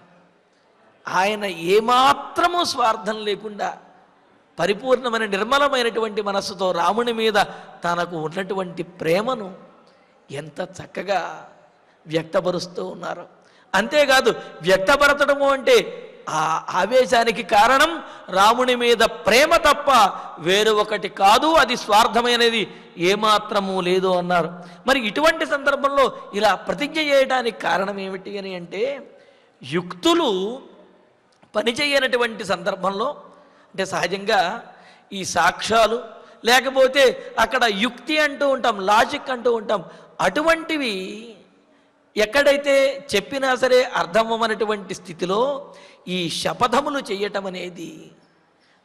ఆయన ఏమాత్రము స్వార్థం లేకుండా పరిపూర్ణమైన నిర్మలమైనటువంటి మనస్సుతో రాముని మీద తనకు ఉన్నటువంటి ప్రేమను ఎంత చక్కగా వ్యక్తపరుస్తూ ఉన్నారు. అంతేకాదు, వ్యక్తపరచడము అంటే ఆ ఆవేశానికి కారణం రాముని మీద ప్రేమ తప్ప వేరు ఒకటి కాదు, అది స్వార్థమైనది ఏమాత్రము లేదు అన్నారు. మరి ఇటువంటి సందర్భంలో ఇలా ప్రతిజ్ఞ చేయడానికి కారణం ఏమిటి అని అంటే, యుక్తులు పనిచేయనటువంటి సందర్భంలో, అంటే సహజంగా ఈ సాక్ష్యాలు లేకపోతే అక్కడ యుక్తి అంటూ ఉంటాం, లాజిక్ అంటూ ఉంటాం, అటువంటివి ఎక్కడైతే చెప్పినా సరే అర్థమవనటువంటి స్థితిలో ఈ శపథములు చేయటం అనేది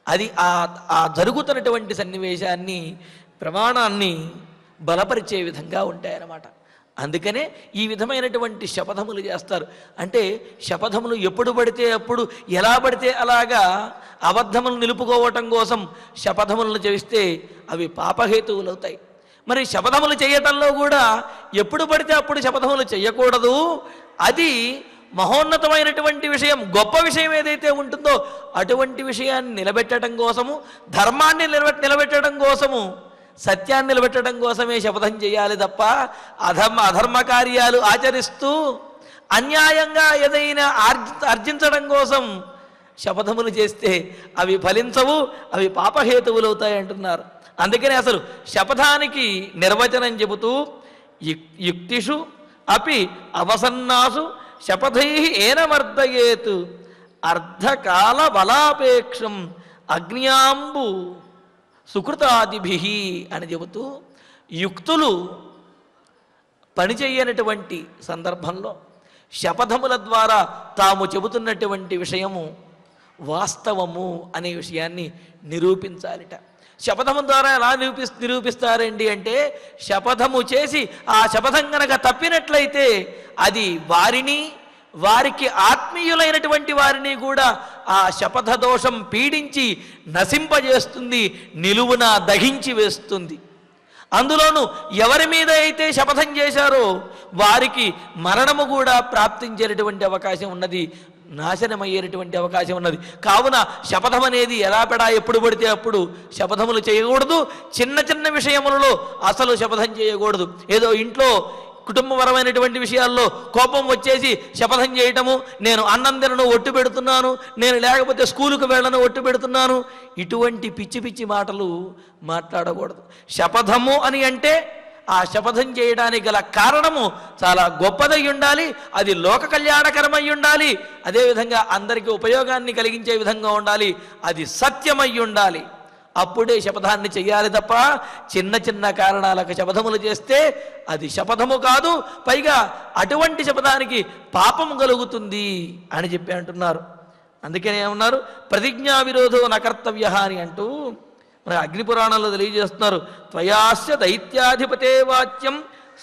అది ఆ జరుగుతున్నటువంటి సన్నివేశాన్ని, ప్రమాణాన్ని బలపరిచే విధంగా ఉంటాయన్నమాట. అందుకనే ఈ విధమైనటువంటి శపథములు చేస్తారు. అంటే శపథములు ఎప్పుడు పడితే అప్పుడు, ఎలా పడితే అలాగా అబద్ధములు నిలుపుకోవటం కోసం శపథములను చేస్తే అవి పాపహేతువులు అవుతాయి. మరి శపథములు చేయటంలో కూడా ఎప్పుడు పడితే అప్పుడు శపథములు చేయకూడదు. అది మహోన్నతమైనటువంటి విషయం, గొప్ప విషయం ఏదైతే ఉంటుందో అటువంటి విషయాన్ని నిలబెట్టడం కోసము, ధర్మాన్ని నిలబెట్టడం కోసము, సత్యాన్ని నిలబెట్టడం కోసమే శపథం చేయాలి తప్ప అధర్మ కార్యాలు ఆచరిస్తూ అన్యాయంగా ఏదైనా ఆర్జించడం కోసం శపథములు చేస్తే అవి ఫలించవు, అవి పాపహేతువులు అవుతాయి అంటున్నారు. అందుకనే అసలు శపథానికి నిర్వచనం చెబుతూ యుక్తిషు అపి అవసన్నాసు శపథై ఏనమర్దయేత్ అర్ధకాల బలాపేక్షం అగ్న్యాంబు సుకృతాదిభి అని చెబుతూ, యుక్తులు పనిచేయనటువంటి సందర్భంలో శపథముల ద్వారా తాము చెబుతున్నటువంటి విషయము వాస్తవము అనే విషయాన్ని నిరూపించాలిట. శపథము ద్వారా ఎలా నిరూపిస్తారండి అంటే, శపథము చేసి ఆ శపథం కనుక తప్పినట్లయితే అది వారికి ఆత్మీయులైనటువంటి వారిని కూడా ఆ శపథ దోషం పీడించి నశింపజేస్తుంది, నిలువున దహించి వేస్తుంది. అందులోనూ ఎవరి మీద అయితే శపథం చేశారో వారికి మరణము కూడా ప్రాప్తించేటటువంటి అవకాశం ఉన్నది, నాశనమయ్యేటటువంటి అవకాశం ఉన్నది. కావున శపథం అనేది ఎలా పెడా ఎప్పుడు పడితే అప్పుడు శపథములు చేయకూడదు. చిన్న చిన్న విషయములలో అసలు శపథం చేయకూడదు. ఏదో ఇంట్లో కుటుంబపరమైనటువంటి విషయాల్లో కోపం వచ్చేసి శపథం చేయటము, నేను అన్నం తినను ఒట్టు పెడుతున్నాను, నేను లేకపోతే స్కూలుకు వెళ్ళను ఒట్టు పెడుతున్నాను, ఇటువంటి పిచ్చి పిచ్చి మాటలు మాట్లాడకూడదు. శపథము అని అంటే ఆ శపథం చేయడానికి గల కారణము చాలా గొప్పదై ఉండాలి, అది లోక కళ్యాణకరమై ఉండాలి, అదేవిధంగా అందరికీ ఉపయోగాన్ని కలిగించే విధంగా ఉండాలి, అది సత్యమై ఉండాలి. అప్పుడే శపథాన్ని చెయ్యాలి తప్ప చిన్న చిన్న కారణాలకు శపథములు చేస్తే అది శపథము కాదు, పైగా అటువంటి శపథానికి పాపము కలుగుతుంది అని చెప్పి అంటున్నారు. అందుకనే ఏమన్నారు, ప్రతిజ్ఞా విరోధో నకర్తవ్య అని అంటూ మన అగ్నిపురాణంలో తెలియజేస్తున్నారు. త్వయాస్య దైత్యాధిపతే వాచ్యం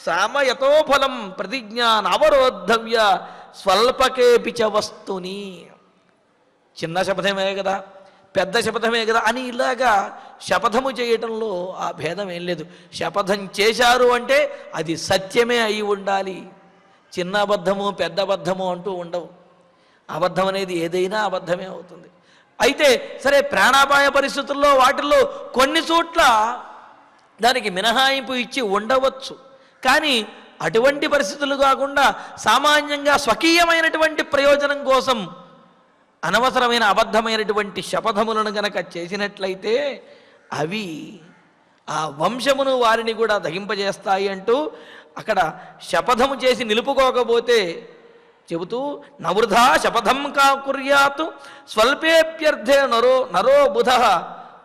సామయతో ఫలం ప్రతిజ్ఞా నవరోద్ధవ్య స్వల్పకేపి చ వస్తుని. చిన్న శపథమే కదా, పెద్ద శపథమే కదా అని ఇలాగా శపథము చేయటంలో ఆ భేదం ఏం లేదు. శపథం చేశారు అంటే అది సత్యమే అయి ఉండాలి, చిన్న అబద్ధము పెద్ద అబద్ధము అంటూ ఉండవు. అబద్ధం అనేది ఏదైనా అబద్ధమే అవుతుంది. అయితే సరే, ప్రాణాపాయ పరిస్థితుల్లో వాటిల్లో కొన్ని చోట్ల దానికి మినహాయింపు ఇచ్చి ఉండవచ్చు, కానీ అటువంటి పరిస్థితులు కాకుండా సామాన్యంగా స్వకీయమైనటువంటి ప్రయోజనం కోసం అనవసరమైన అబద్ధమైనటువంటి శపథములను గనక చేసినట్లయితే అవి ఆ వంశమును వారిని కూడా దహింపజేస్తాయి అంటూ అక్కడ శపథము చేసి నిలుపుకోకపోతే చెబుతూ నవృధా శపథం కుర్యాత్ స్వల్పేప్యర్థే నరో బుధ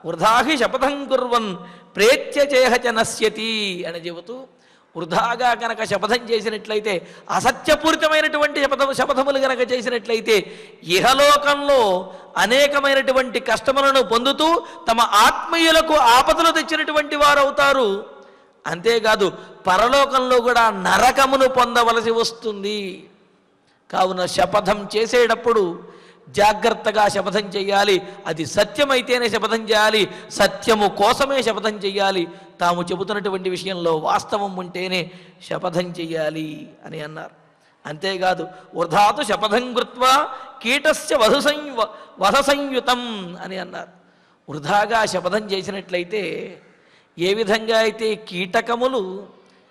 వృధాహి శపథం కుర్వన్ ప్రేత్యచేహ చ నశ్యతి అని చెబుతూ వృధాగా కనుక శపథం చేసినట్లయితే, అసత్యపూరితమైనటువంటి శపథములు కనుక చేసినట్లయితే ఇహలోకంలో అనేకమైనటువంటి కష్టములను పొందుతూ తమ ఆత్మీయులకు ఆపదలు తెచ్చినటువంటి వారు అవుతారు. అంతేకాదు పరలోకంలో కూడా నరకమును పొందవలసి వస్తుంది. కావున శపథం చేసేటప్పుడు జాగ్రత్తగా శపథం చేయాలి. అది సత్యమైతేనే శపథం చేయాలి, సత్యము కోసమే శపథం చేయాలి. తాము చెబుతున్నటువంటి విషయంలో వాస్తవం ఉంటేనే శపథం చెయ్యాలి అని అన్నారు. అంతేకాదు వృధాతు శపథం కృత్వా కీటస్య వధ సంయుతం అని అన్నారు. వృధాగా శపథం చేసినట్లయితే ఏ విధంగా అయితే కీటకములు,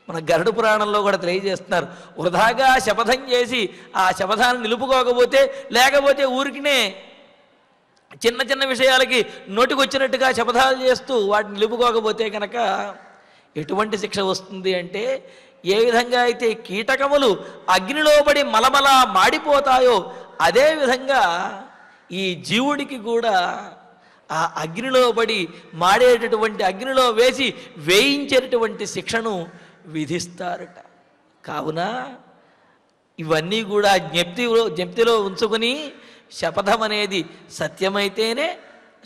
మన గరుడ పురాణంలో కూడా తెలియజేస్తున్నారు, వృధాగా శపథం చేసి ఆ శపథాన్ని నిలుపుకోకపోతే, లేకపోతే ఊరికినే చిన్న చిన్న విషయాలకి నోటికొచ్చినట్టుగా శపథాలు చేస్తూ వాటిని నిలుపుకోకపోతే కనుక ఎటువంటి శిక్ష వస్తుంది అంటే, ఏ విధంగా అయితే కీటకములు అగ్నిలో పడి మలమల మాడిపోతాయో అదేవిధంగా ఈ జీవుడికి కూడా ఆ అగ్నిలో పడి మాడేటటువంటి అగ్నిలో వేయించేటటువంటి శిక్షను విధిస్తారట. కావున ఇవన్నీ కూడా జ్ఞప్తిలో ఉంచుకుని శపథం అనేది సత్యమైతేనే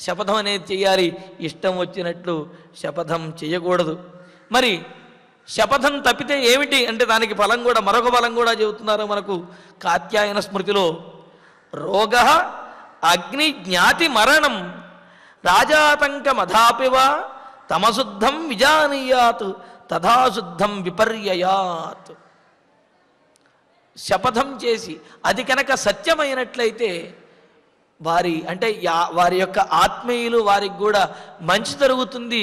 శపథం అనేది చేయాలి, ఇష్టం వచ్చినట్లు శపథం చేయకూడదు. మరి శపథం తప్పితే ఏమిటి అంటే దానికి ఫలం కూడా, మరొక ఫలం కూడా చెబుతున్నారు మనకు కాత్యాయన స్మృతిలో. రోగ అగ్ని జ్ఞాతి మరణం రాజాతంకమధాపివ తమశుద్ధం విజానీయాత్ తథాశుద్ధం విపర్యయాత్. శపథం చేసి అది కనుక సత్యమైనట్లయితే వారి యొక్క ఆత్మీయులు వారికి కూడా మంచి జరుగుతుంది,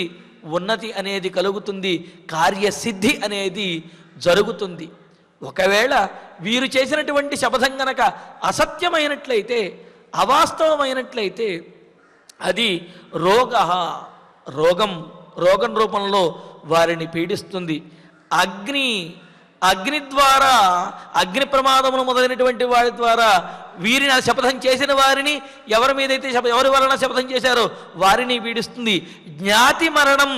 ఉన్నతి అనేది కలుగుతుంది, కార్యసిద్ధి అనేది జరుగుతుంది. ఒకవేళ వీరు చేసినటువంటి శపథం గనక అసత్యమైనట్లయితే, అవాస్తవమైనట్లయితే అది రోగం రూపంలో వారిని పీడిస్తుంది. అగ్ని ద్వారా, అగ్ని ప్రమాదములు మొదలైనటువంటి వారి ద్వారా వీరిని శపథం చేసిన వారిని, ఎవరి వలన శపథం చేశారో వారిని పీడిస్తుంది. జ్ఞాతి మరణం,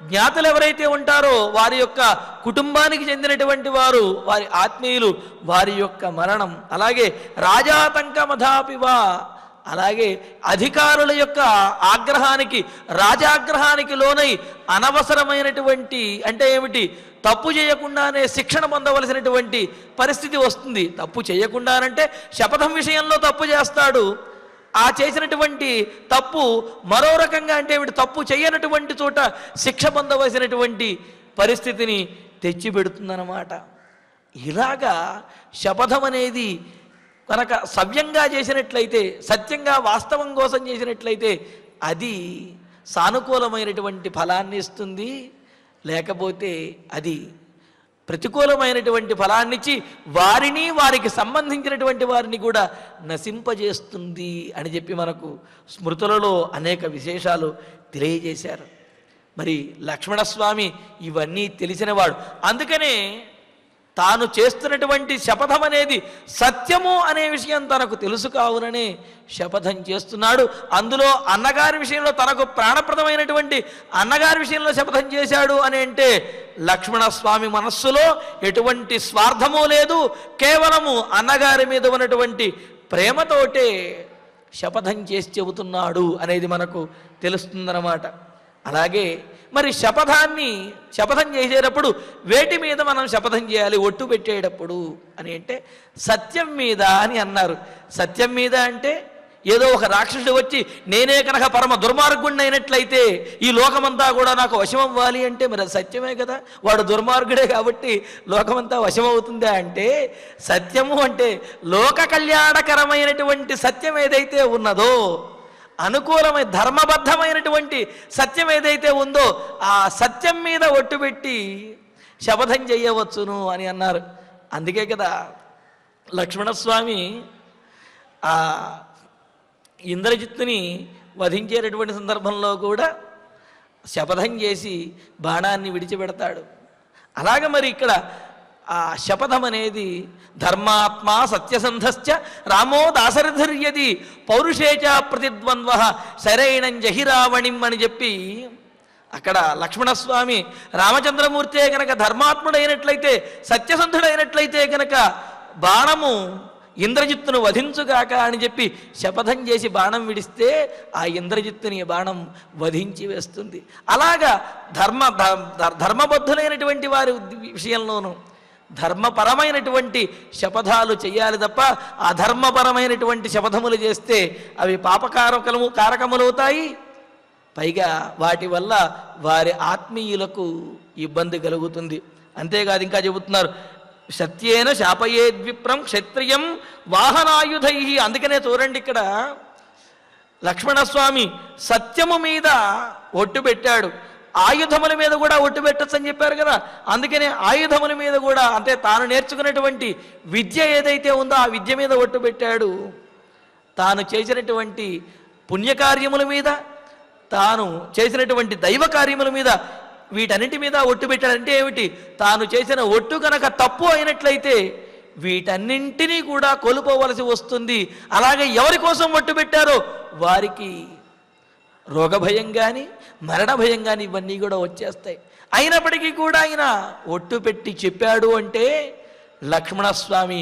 జ్ఞాతులు ఎవరైతే ఉంటారో వారి యొక్క కుటుంబానికి చెందినటువంటి వారు, వారి ఆత్మీయులు, వారి యొక్క మరణం. అలాగే రాజాతంకమధాపివా, అలాగే అధికారుల యొక్క ఆగ్రహానికి, రాజాగ్రహానికి లోనై అనవసరమైనటువంటి, అంటే ఏమిటి, తప్పు చేయకుండానే శిక్షణ పొందవలసినటువంటి పరిస్థితి వస్తుంది. తప్పు చేయకుండానంటే శపథం విషయంలో తప్పు చేస్తాడు, ఆ చేసినటువంటి తప్పు మరో రకంగా అంటే ఏమిటి, తప్పు చేయనటువంటి చోట శిక్ష పొందవలసినటువంటి పరిస్థితిని తెచ్చిపెడుతుందన్నమాట. ఇలాగా శపథం అనేది కనుక సవ్యంగా చేసినట్లయితే, సత్యంగా వాస్తవం కోసం చేసినట్లయితే అది సానుకూలమైనటువంటి ఫలాన్ని ఇస్తుంది, లేకపోతే అది ప్రతికూలమైనటువంటి ఫలాన్నిచ్చి వారిని, వారికి సంబంధించినటువంటి వారిని కూడా నశింపజేస్తుంది అని చెప్పి మనకు స్మృతులలో అనేక విశేషాలు తెలియజేశారు. మరి లక్ష్మణస్వామి ఇవన్నీ తెలిసినవాడు, అందుకనే తాను చేస్తున్నటువంటి శపథం అనేది సత్యము అనే విషయం తనకు తెలుసు, కావుననే శపథం చేస్తున్నాడు. అందులో అన్నగారి విషయంలో, తనకు ప్రాణప్రదమైనటువంటి అన్నగారి విషయంలో శపథం చేశాడు అని అంటే లక్ష్మణస్వామి మనస్సులో ఎటువంటి స్వార్థము లేదు, కేవలము అన్నగారి మీద ఉన్నటువంటి ప్రేమతోటే శపథం చేసి చెబుతున్నాడు అనేది మనకు తెలుస్తుందన్నమాట. అలాగే మరి శపథం చేసేటప్పుడు వేటి మీద మనం శపథం చేయాలి ఒట్టు పెట్టేటప్పుడు అని అంటే సత్యం మీద అని అన్నారు. సత్యం మీద అంటే ఏదో ఒక రాక్షసుడు వచ్చి నేనే కనుక పరమ దుర్మార్గుణ్ణి అయినట్లయితే ఈ లోకమంతా కూడా నాకు వశమవ్వాలి అంటే మరి అది సత్యమే కదా, వాడు దుర్మార్గుడే కాబట్టి లోకమంతా వశమవుతుందా అంటే, సత్యము అంటే లోక కళ్యాణకరమైనటువంటి సత్యం ఏదైతే ఉన్నదో, అనుకూలమైన ధర్మబద్ధమైనటువంటి సత్యం ఏదైతే ఉందో ఆ సత్యం మీద ఒట్టు పెట్టి శపథం చేయవచ్చును అని అన్నారు. అందుకే కదా లక్ష్మణస్వామి ఆ ఇంద్రజిత్తుని వధించేటటువంటి సందర్భంలో కూడా శపథం చేసి బాణాన్ని విడిచిపెడతాడు. అలాగ మరి ఇక్కడ ఆ శపథం అనేది ధర్మాత్మా సత్యసంధశ్చ రామో దాశరథిర్యది పౌరుషేచ ప్రతిద్వంద్వ శరైణం జహిరావణిం అని చెప్పి అక్కడ లక్ష్మణస్వామి రామచంద్రమూర్తే గనక ధర్మాత్ముడైనట్లయితే, సత్యసంధుడైనట్లయితే గనక బాణము ఇంద్రజిత్తును వధించుగాక అని చెప్పి శపథం చేసి బాణం విడిస్తే ఆ ఇంద్రజిత్తుని బాణం వధించి వేస్తుంది. అలాగా ధర్మబద్ధులైనటువంటి వారి విషయంలోనూ ధర్మపరమైనటువంటి శపథాలు చేయాలి తప్ప అధర్మపరమైనటువంటి శపథములు చేస్తే అవి కారకములవుతాయి. పైగా వాటి వల్ల వారి ఆత్మీయులకు ఇబ్బంది కలుగుతుంది. అంతేకాదు ఇంకా చెబుతున్నారు, సత్యేన శాపయేద్విప్రం క్షత్రియం వాహనాయుధై. అందుకనే చూడండి, ఇక్కడ లక్ష్మణస్వామి సత్యము మీద ఒట్టు పెట్టాడు, ఆయుధముల మీద కూడా ఒట్టు పెట్టచ్చు అని చెప్పారు కదా. అందుకనే ఆయుధముల మీద కూడా, అంటే తాను నేర్చుకున్నటువంటి విద్య ఏదైతే ఉందో ఆ విద్య మీద ఒట్టు పెట్టాడు. తాను చేసినటువంటి పుణ్యకార్యముల మీద, తాను చేసినటువంటి దైవ కార్యముల మీద, వీటన్నిటి మీద ఒట్టు పెట్టాడంటే ఏమిటి? తాను చేసిన ఒట్టు కనుక తప్పు అయినట్లయితే వీటన్నింటినీ కూడా కోల్పోవలసి వస్తుంది. అలాగే ఎవరి కోసం ఒట్టు పెట్టారో వారికి రోగభయం కానీ మరణ భయం కానీ ఇవన్నీ కూడా వచ్చేస్తాయి. అయినప్పటికీ కూడా ఆయన ఒట్టు పెట్టి చెప్పాడు అంటే లక్ష్మణస్వామి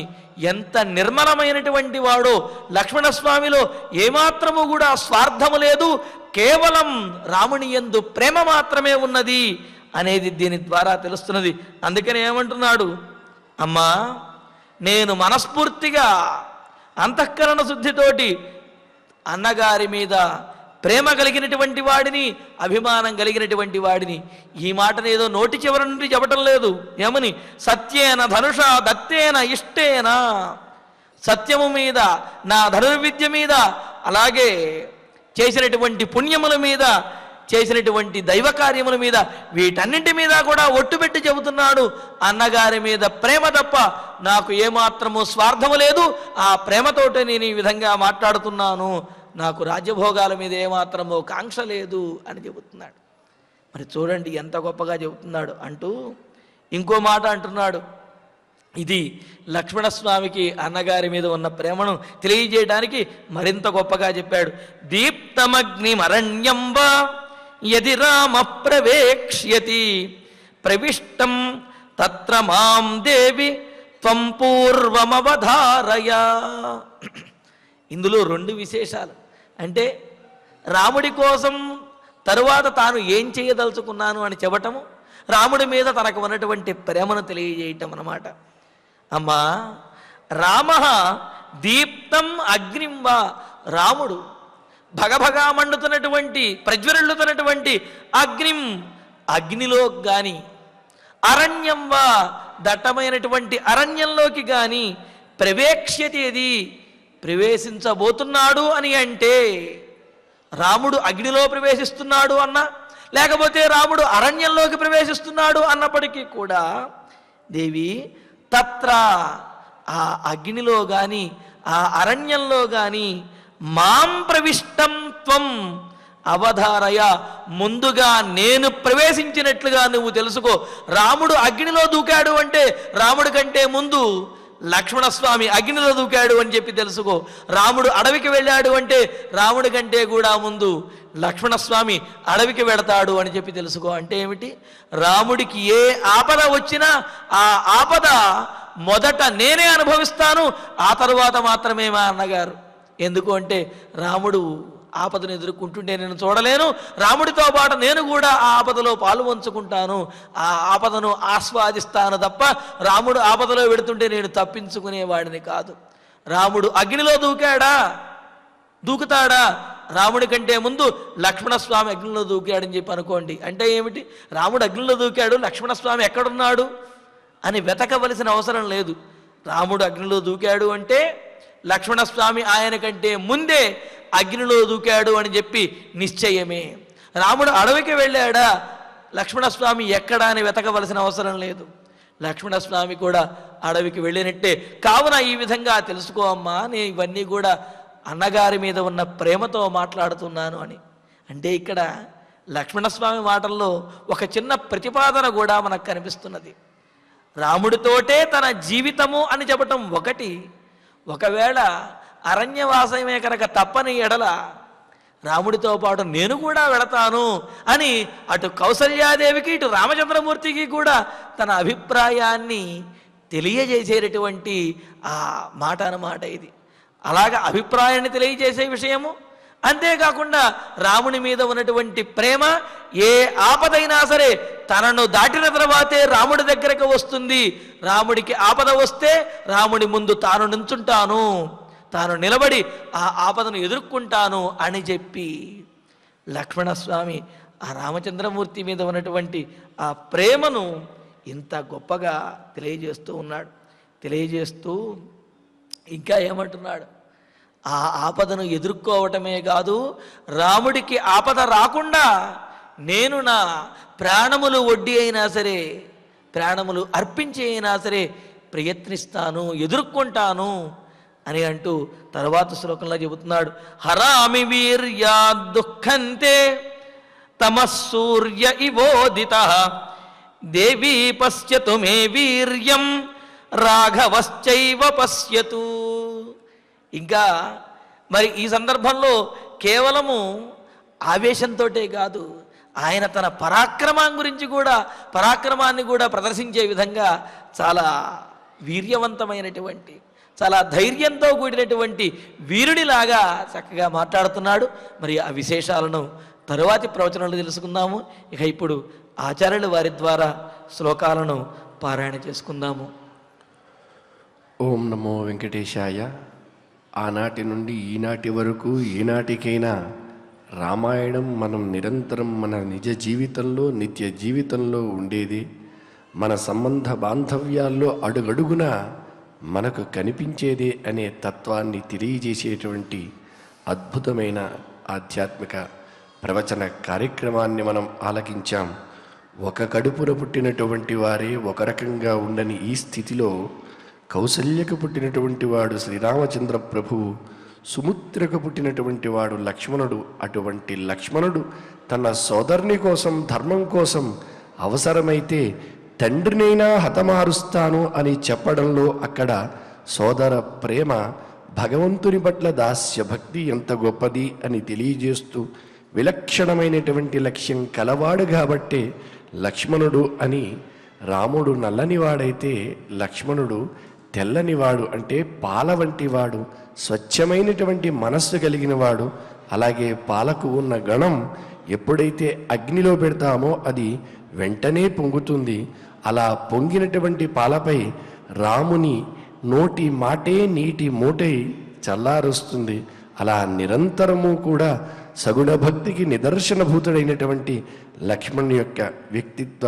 ఎంత నిర్మలమైనటువంటి వాడో, లక్ష్మణస్వామిలో ఏమాత్రము కూడా స్వార్థము లేదు, కేవలం రాముని యందు ప్రేమ మాత్రమే ఉన్నది అనేది దీని ద్వారా తెలుస్తున్నది. అందుకని ఏమంటున్నాడు, అమ్మా నేను మనస్ఫూర్తిగా అంతఃకరణ శుద్ధితోటి అన్నగారి మీద ప్రేమ కలిగినటువంటి వాడిని, అభిమానం కలిగినటువంటి వాడిని. ఈ మాటనేదో నోటి చివరి నుండి చెప్పటం లేదు. ఏమని? సత్యేన ధనుష దత్తేన ఇష్టేన. సత్యము మీద, నా ధనుర్విద్య మీద, అలాగే చేసినటువంటి పుణ్యముల మీద, చేసినటువంటి దైవ కార్యముల మీద, వీటన్నింటి మీద కూడా ఒట్టు పెట్టి చెబుతున్నాడు. అన్నగారి మీద ప్రేమ తప్ప నాకు ఏమాత్రము స్వార్థము లేదు. ఆ ప్రేమతోటే నేను ఈ విధంగా మాట్లాడుతున్నాను. నాకు రాజ్యభోగాల మీద ఏమాత్రమో కాంక్ష లేదు అని చెబుతున్నాడు. మరి చూడండి ఎంత గొప్పగా చెబుతున్నాడు అంటూ ఇంకో మాట అంటున్నాడు. ఇది లక్ష్మణస్వామికి అన్నగారి మీద ఉన్న ప్రేమను తెలియజేయడానికి మరింత గొప్పగా చెప్పాడు. దీప్తమగ్నిమరణ్యం వా యది రామ ప్రవేక్ష్యతి ప్రవిష్టం తత్ర మాం దేవి త్వం పూర్వమవధారయ. ఇందులో రెండు విశేషాలు. అంటే రాముడి కోసం తరువాత తాను ఏం చేయదలుచుకున్నాను అని చెప్పటము, రాముడి మీద తనకు ఉన్నటువంటి ప్రేమను తెలియజేయటం అన్నమాట. అమ్మా రామ దీప్తం అగ్నింవా, రాముడు భగభగా మండుతున్నటువంటి ప్రజ్వరిల్లుతున్నటువంటి అగ్నిలో కానీ, అరణ్యం వా దట్టమైనటువంటి అరణ్యంలోకి కానీ, ప్రవేక్ష్యతేది ప్రవేశించబోతున్నాడు అని అంటే రాముడు అగ్నిలో ప్రవేశిస్తున్నాడు అన్నా, లేకపోతే రాముడు అరణ్యంలోకి ప్రవేశిస్తున్నాడు అన్నప్పటికీ కూడా దేవి తత్ర ఆ అగ్నిలో కానీ ఆ అరణ్యంలో కానీ మాం ప్రవిష్టం త్వం అవధారయ, ముందుగా నేను ప్రవేశించినట్లుగా నువ్వు తెలుసుకో. రాముడు అగ్నిలో దూకాడు అంటే రాముడి కంటే ముందు లక్ష్మణస్వామి అగ్నిలో దూకాడు అని చెప్పి తెలుసుకో. రాముడు అడవికి వెళ్ళాడు అంటే రాముడి కంటే కూడా ముందు లక్ష్మణస్వామి అడవికి వెడతాడు అని చెప్పి తెలుసుకో. అంటే ఏమిటి? రాముడికి ఏ ఆపద వచ్చినా ఆ ఆపద మొదట నేనే అనుభవిస్తాను, ఆ తరువాత మాత్రమే మా అన్నగారు. ఎందుకు అంటే రాముడు ఆపదను ఎదుర్కొంటుంటే నేను చూడలేను, రాముడితో పాటు నేను కూడా ఆ ఆపదలో పాలు పంచుకుంటాను, ఆ ఆపదను ఆస్వాదిస్తాను తప్ప రాముడు ఆపదలో పెడుతుంటే నేను తప్పించుకునేవాడిని కాదు. రాముడు అగ్నిలో దూకుతాడా? రాముడి కంటే ముందు లక్ష్మణస్వామి అగ్నిలో దూకాడని చెప్పి అనుకోండి. అంటే ఏమిటి? రాముడు అగ్నిలో దూకాడు, లక్ష్మణస్వామి ఎక్కడున్నాడు అని వెతకవలసిన అవసరం లేదు. రాముడు అగ్నిలో దూకాడు అంటే లక్ష్మణస్వామి ఆయన కంటే ముందే అగ్నిలో దూకాడు అని చెప్పి నిశ్చయమే. రాముడు అడవికి వెళ్ళాడా, లక్ష్మణస్వామి ఎక్కడా అని వెతకవలసిన అవసరం లేదు. లక్ష్మణస్వామి కూడా అడవికి వెళ్ళినట్టే. కావున ఈ విధంగా తెలుసుకో అమ్మా, నేను ఇవన్నీ కూడా అన్నగారి మీద ఉన్న ప్రేమతో మాట్లాడుతున్నాను అని. అంటే ఇక్కడ లక్ష్మణస్వామి మాటల్లో ఒక చిన్న ప్రతిపాదన కూడా మనకు కనిపిస్తున్నది. రాముడితోటే తన జీవితము అని చెప్పటం ఒకటి, ఒకవేళ అరణ్యవాసమే కనుక తప్పని ఎడల రాముడితో పాటు నేను కూడా వెళతాను అని అటు కౌసల్యాదేవికి ఇటు రామచంద్రమూర్తికి కూడా తన అభిప్రాయాన్ని తెలియజేసేటటువంటి ఆ మాట అన్నమాట ఇది. అలాగా అభిప్రాయాన్ని తెలియజేసే విషయము, అంతేకాకుండా రాముని మీద ఉన్నటువంటి ప్రేమ ఏ ఆపదైనా సరే తనను దాటిన తర్వాతే రాముడి దగ్గరకు వస్తుంది. రాముడికి ఆపద వస్తే రాముడి ముందు తాను నుంచుంటాను, తాను నిలబడి ఆ ఆపదను ఎదుర్కొంటాను అని చెప్పి లక్ష్మణస్వామి ఆ రామచంద్రమూర్తి మీద ఉన్నటువంటి ఆ ప్రేమను ఇంత గొప్పగా తెలియజేస్తూ ఉన్నాడు. తెలియజేస్తూ ఇంకా ఏమంటున్నాడు, ఆ ఆపదను ఎదుర్కోవటమే కాదు, రాముడికి ఆపద రాకుండా నేను నా ప్రాణములు వడ్డీ అయినా సరే, ప్రాణములు అర్పించి అయినా సరే ప్రయత్నిస్తాను, ఎదుర్కొంటాను అని అంటూ తర్వాత శ్లోకంలో చెబుతున్నాడు. హరామి వీర్యా దుఃఖంతే తమస్సూర్య ఇవోదిత దేవీ పశ్యతు మే వీర్యం రాఘవశ్చైవ పశ్యతు. ఇంకా మరి ఈ సందర్భంలో కేవలము ఆవేశంతోటే కాదు, ఆయన తన పరాక్రమాన్ని కూడా ప్రదర్శించే విధంగా చాలా వీర్యవంతమైనటువంటి, చాలా ధైర్యంతో కూడినటువంటి వీరుడిలాగా చక్కగా మాట్లాడుతున్నాడు. మరి ఆ విశేషాలను తరువాతి ప్రవచనంలో తెలుసుకుందాము. ఇక ఇప్పుడు ఆచార్యుల వారి ద్వారా శ్లోకాలను పారాయణ చేసుకుందాము. ఓం నమో వెంకటేశాయ. ఆనాటి నుండి ఈనాటి వరకు ఏనాటికైనా రామాయణం మనం నిరంతరం మన నిజ జీవితంలో, నిత్య జీవితంలో ఉండేది. మన సంబంధ బాంధవ్యాల్లో అడుగడుగున మనకు కనిపించేదే అనే తత్వాన్ని తెలియజేసేటువంటి అద్భుతమైన ఆధ్యాత్మిక ప్రవచన కార్యక్రమాన్ని మనం ఆలకించాం. ఒక కడుపున పుట్టినటువంటి వారే ఒక రకంగా ఉండని ఈ స్థితిలో కౌసల్యకు పుట్టినటువంటి వాడు శ్రీరామచంద్ర ప్రభువు, సుముద్రకు పుట్టినటువంటి వాడు లక్ష్మణుడు. అటువంటి లక్ష్మణుడు తన సోదరుని కోసం, ధర్మం కోసం అవసరమైతే తండ్రినైనా హతమారుస్తాను అని చెప్పడంలో అక్కడ సోదర ప్రేమ, భగవంతుని పట్ల దాస్య భక్తి ఎంత గొప్పది అని తెలియజేస్తూ, విలక్షణమైనటువంటి లక్ష్యం కలవాడు కాబట్టే లక్ష్మణుడు అని. రాముడు నల్లనివాడైతే లక్ష్మణుడు తెల్లనివాడు, అంటే పాల వంటివాడు, స్వచ్ఛమైనటువంటి మనస్సు కలిగినవాడు. అలాగే పాలకు ఉన్న గణం ఎప్పుడైతే అగ్నిలో పెడతామో అది వెంటనే పొంగుతుంది. అలా పొంగినటువంటి పాలపై రాముని నోటి మాటే నీటి మూటై చల్లారుస్తుంది. అలా నిరంతరము కూడా సగుణ భక్తికి నిదర్శనభూతుడైనటువంటి లక్ష్మణుని యొక్క వ్యక్తిత్వ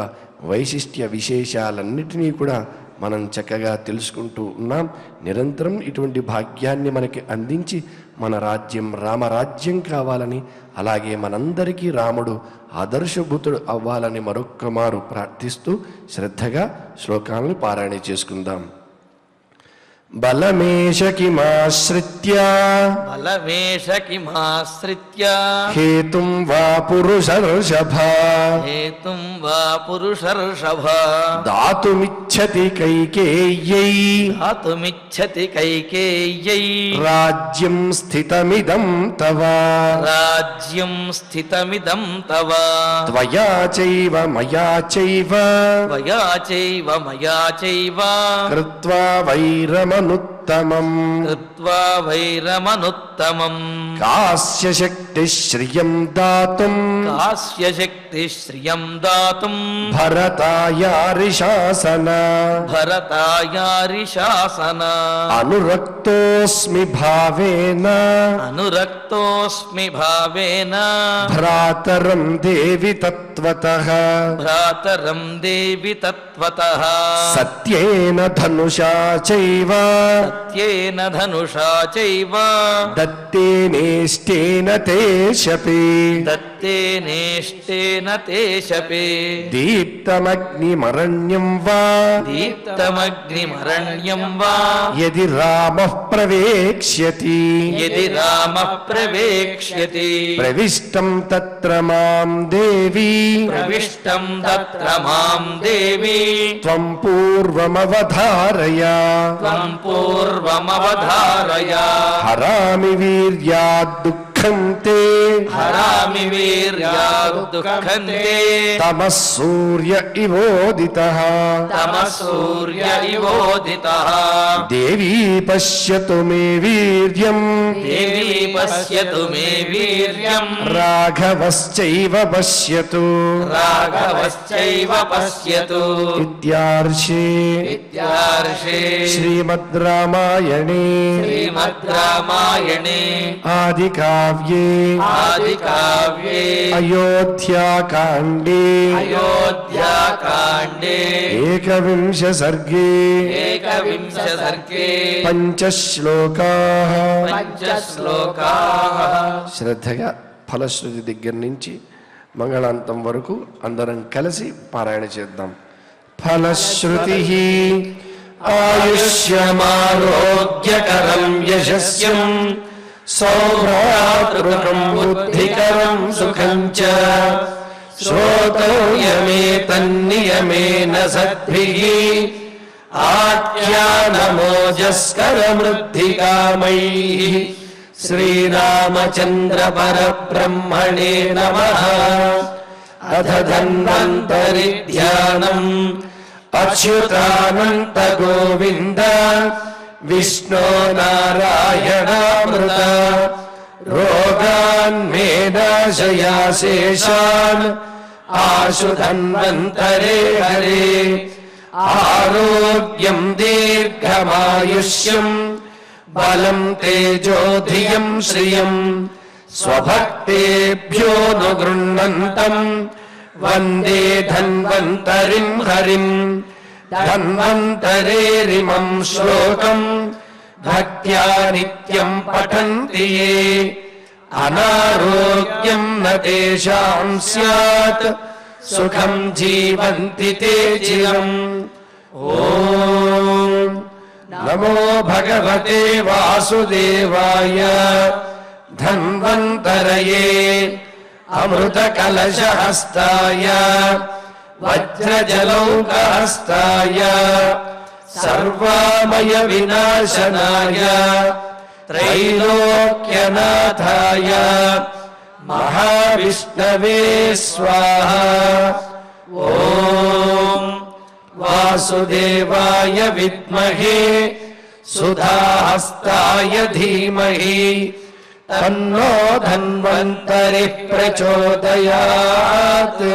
వైశిష్ట్య విశేషాలన్నిటినీ కూడా మనం చక్కగా తెలుసుకుంటూ ఉన్నాం. నిరంతరం ఇటువంటి భాగ్యాన్ని మనకి అందించి మన రాజ్యం రామరాజ్యం కావాలని, అలాగే మనందరికీ రాముడు ఆదర్శభూతుడు అవ్వాలని మరొక్క మారు ప్రార్థిస్తూ శ్రద్ధగా శ్లోకాలను పారాయణ చేసుకుందాం. బలమేష కిమాశ్రిత్య హేతుం వా పురుషర్షభ దాతుమిచ్చతి కైకేయ్యై రాజ్యం స్థితమిదం తవ త్వయా చైవ మయా చైవ కృత్వా వైరమనుత్తమం కాస్య శక్తి శ్రియం దాతుం భరతాయారిశాసన అనురక్తోస్మి భావేన భ్రాతరం దేవి తత్వతః సత్యేన ధనుషా చైవ దత్తేనేష్టేన తే శపే దీప్తమగ్నిమరణ్యం వా యది రామః ప్రవేక్ష్యతి ప్రవిష్టం తత్ర మాం దేవి త్వం పూర్వమవధారయ హరామి వీర్యాద్ దుఃఖ దుఃఖం తే హరామి వీర్యాద్ దుఃఖం తే తమః సూర్య ఇవోదితః తమః సూర్య ఇవోదితః దేవీ పశ్యతు మే వీర్యం దేవీ పశ్యతు మే వీర్యం రాఘవశ్చైవ పశ్యతు రాఘవశ్చైవ పశ్యతు ఇత్యార్షే ఇత్యార్షే శ్రీమద్ రామాయణే శ్రీమద్ రామాయణే ఆది కావ్యే ఆది కావ్యే అయోధ్యాకాండే అయోధ్యాకాండే ఏకవింశ సర్గే ఏకవింశ సర్గే పంచశ్లోకాః పంచశ్లోకాః. శ్రద్ధగా ఫలశ్రుతి దగ్గర నుంచి మంగళాంతం వరకు అందరం కలిసి పారాయణ చేద్దాం. ఫలశ్రుతి ఆయుష్యమారోగ్యకరం యశస్యం సౌభ్రాతృకం బుద్ధికరం సుఖం చ శ్రోతవ్యమేతన్నియమేన సద్భిః ఆఖ్యానమోజస్కరమృద్ధికామైః శ్రీరామచంద్ర పరబ్రహ్మణే నమః. అథ ధన్వంతరి ధ్యానం అచ్యుతానంత గోవింద విష్ణో నారాయణామృత రోగాన్ మే నాశయాశేషాన్ ఆశు ధన్వంతరే హరే. ఆరోగ్యం దీర్ఘమాయుష్యం బలం తేజోధియం శ్రియం స్వభక్తేభ్యో ను గృహ్ణంతం వందే ధన్వంతరిం హరిం. ధన్వంతరేరిమం శ్లోకం భక్త్యా నిత్యం పఠంతి యే అనారోగ్యం న తేషాం స్యాత్ సుఖం జీవంతి తే చిరం. ఓం నమో భగవతే వాసుదేవాయ. ధన్వంతరయే అమృత కలశహస్తాయ వజ్రజలౌకహస్తాయ సర్వామయ వినాశనాయ త్రైలోక్యనాథాయ మహావిష్ణవే స్వాహా. ఓం వాసుదేవాయ విద్మహే సుధాహస్తాయ ధీమహి తన్నో ధన్వంతరి ప్రచోదయాత్.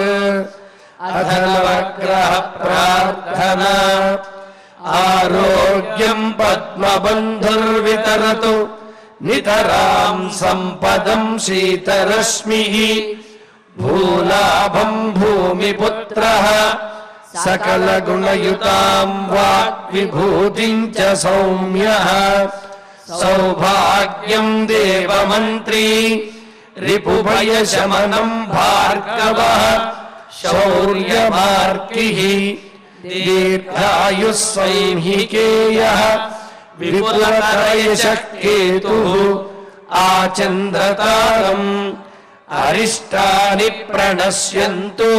అథ నవగ్రహ ప్రార్థనా. ఆరోగ్యం పద్మబంధుర్వితరతు నితరాం సంపదం శీతరశ్మిః. భూలాభం భూమిపుత్రః సకలగుణయుతాం వాగ్విభూతిం చ సౌమ్యః. సౌభాగ్యం దేవమంత్రీ రిపుభయశమనం భార్గవః. శౌర్యమార్కిః దీర్ఘాయుః సంహికేయః. విపులతరయశః కేతుః ఆచంద్రతారం. అరిష్టాని ప్రణశ్యంతు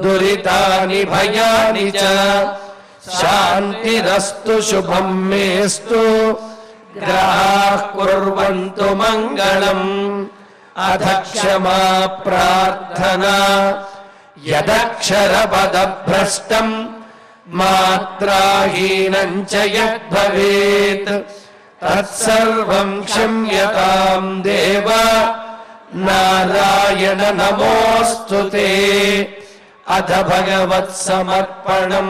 దురితాని భయాని చ. శాంతిరస్తు శుభం మేస్తు గ్రహాః కుర్వంతు మంగళం. అథ క్షమా ప్రార్థనా. యదక్షరపదభ్రష్టం మాత్రాహీనం చ యద్భవేత్ తత్సర్వం క్షమ్యతాం దేవ. నారాయణ నమోऽस्तुते. అథ భగవత్సమర్పణం.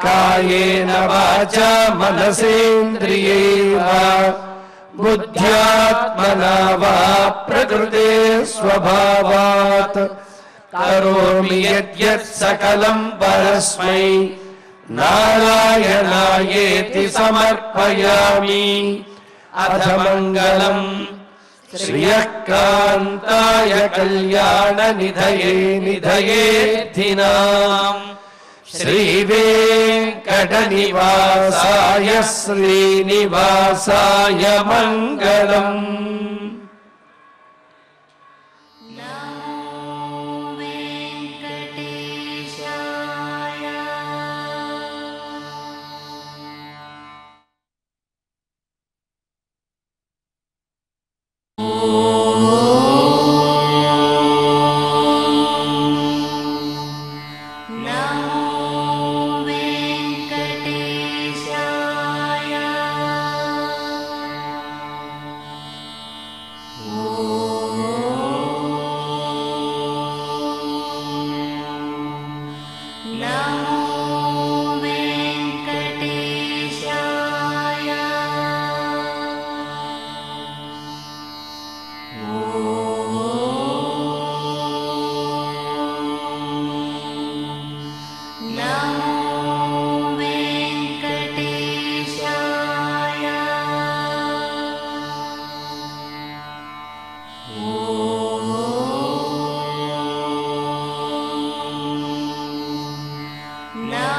కాయేన వాచా మనసేంద్రియైర్వా బుద్ధ్యాత్మనా వా ప్రకృతే స్వభావాత్ కరోమి యద్యత్ సకలం పరస్మై నారాయణాయేతి సమర్పయామి. అథ మంగళం శ్రియః కాంతాయ కళ్యాణ నిధయే నిధయేర్థినాం. శ్రీవేంకటనివాసాయ శ్రీనివాసాయ మంగళం. ఓం నమః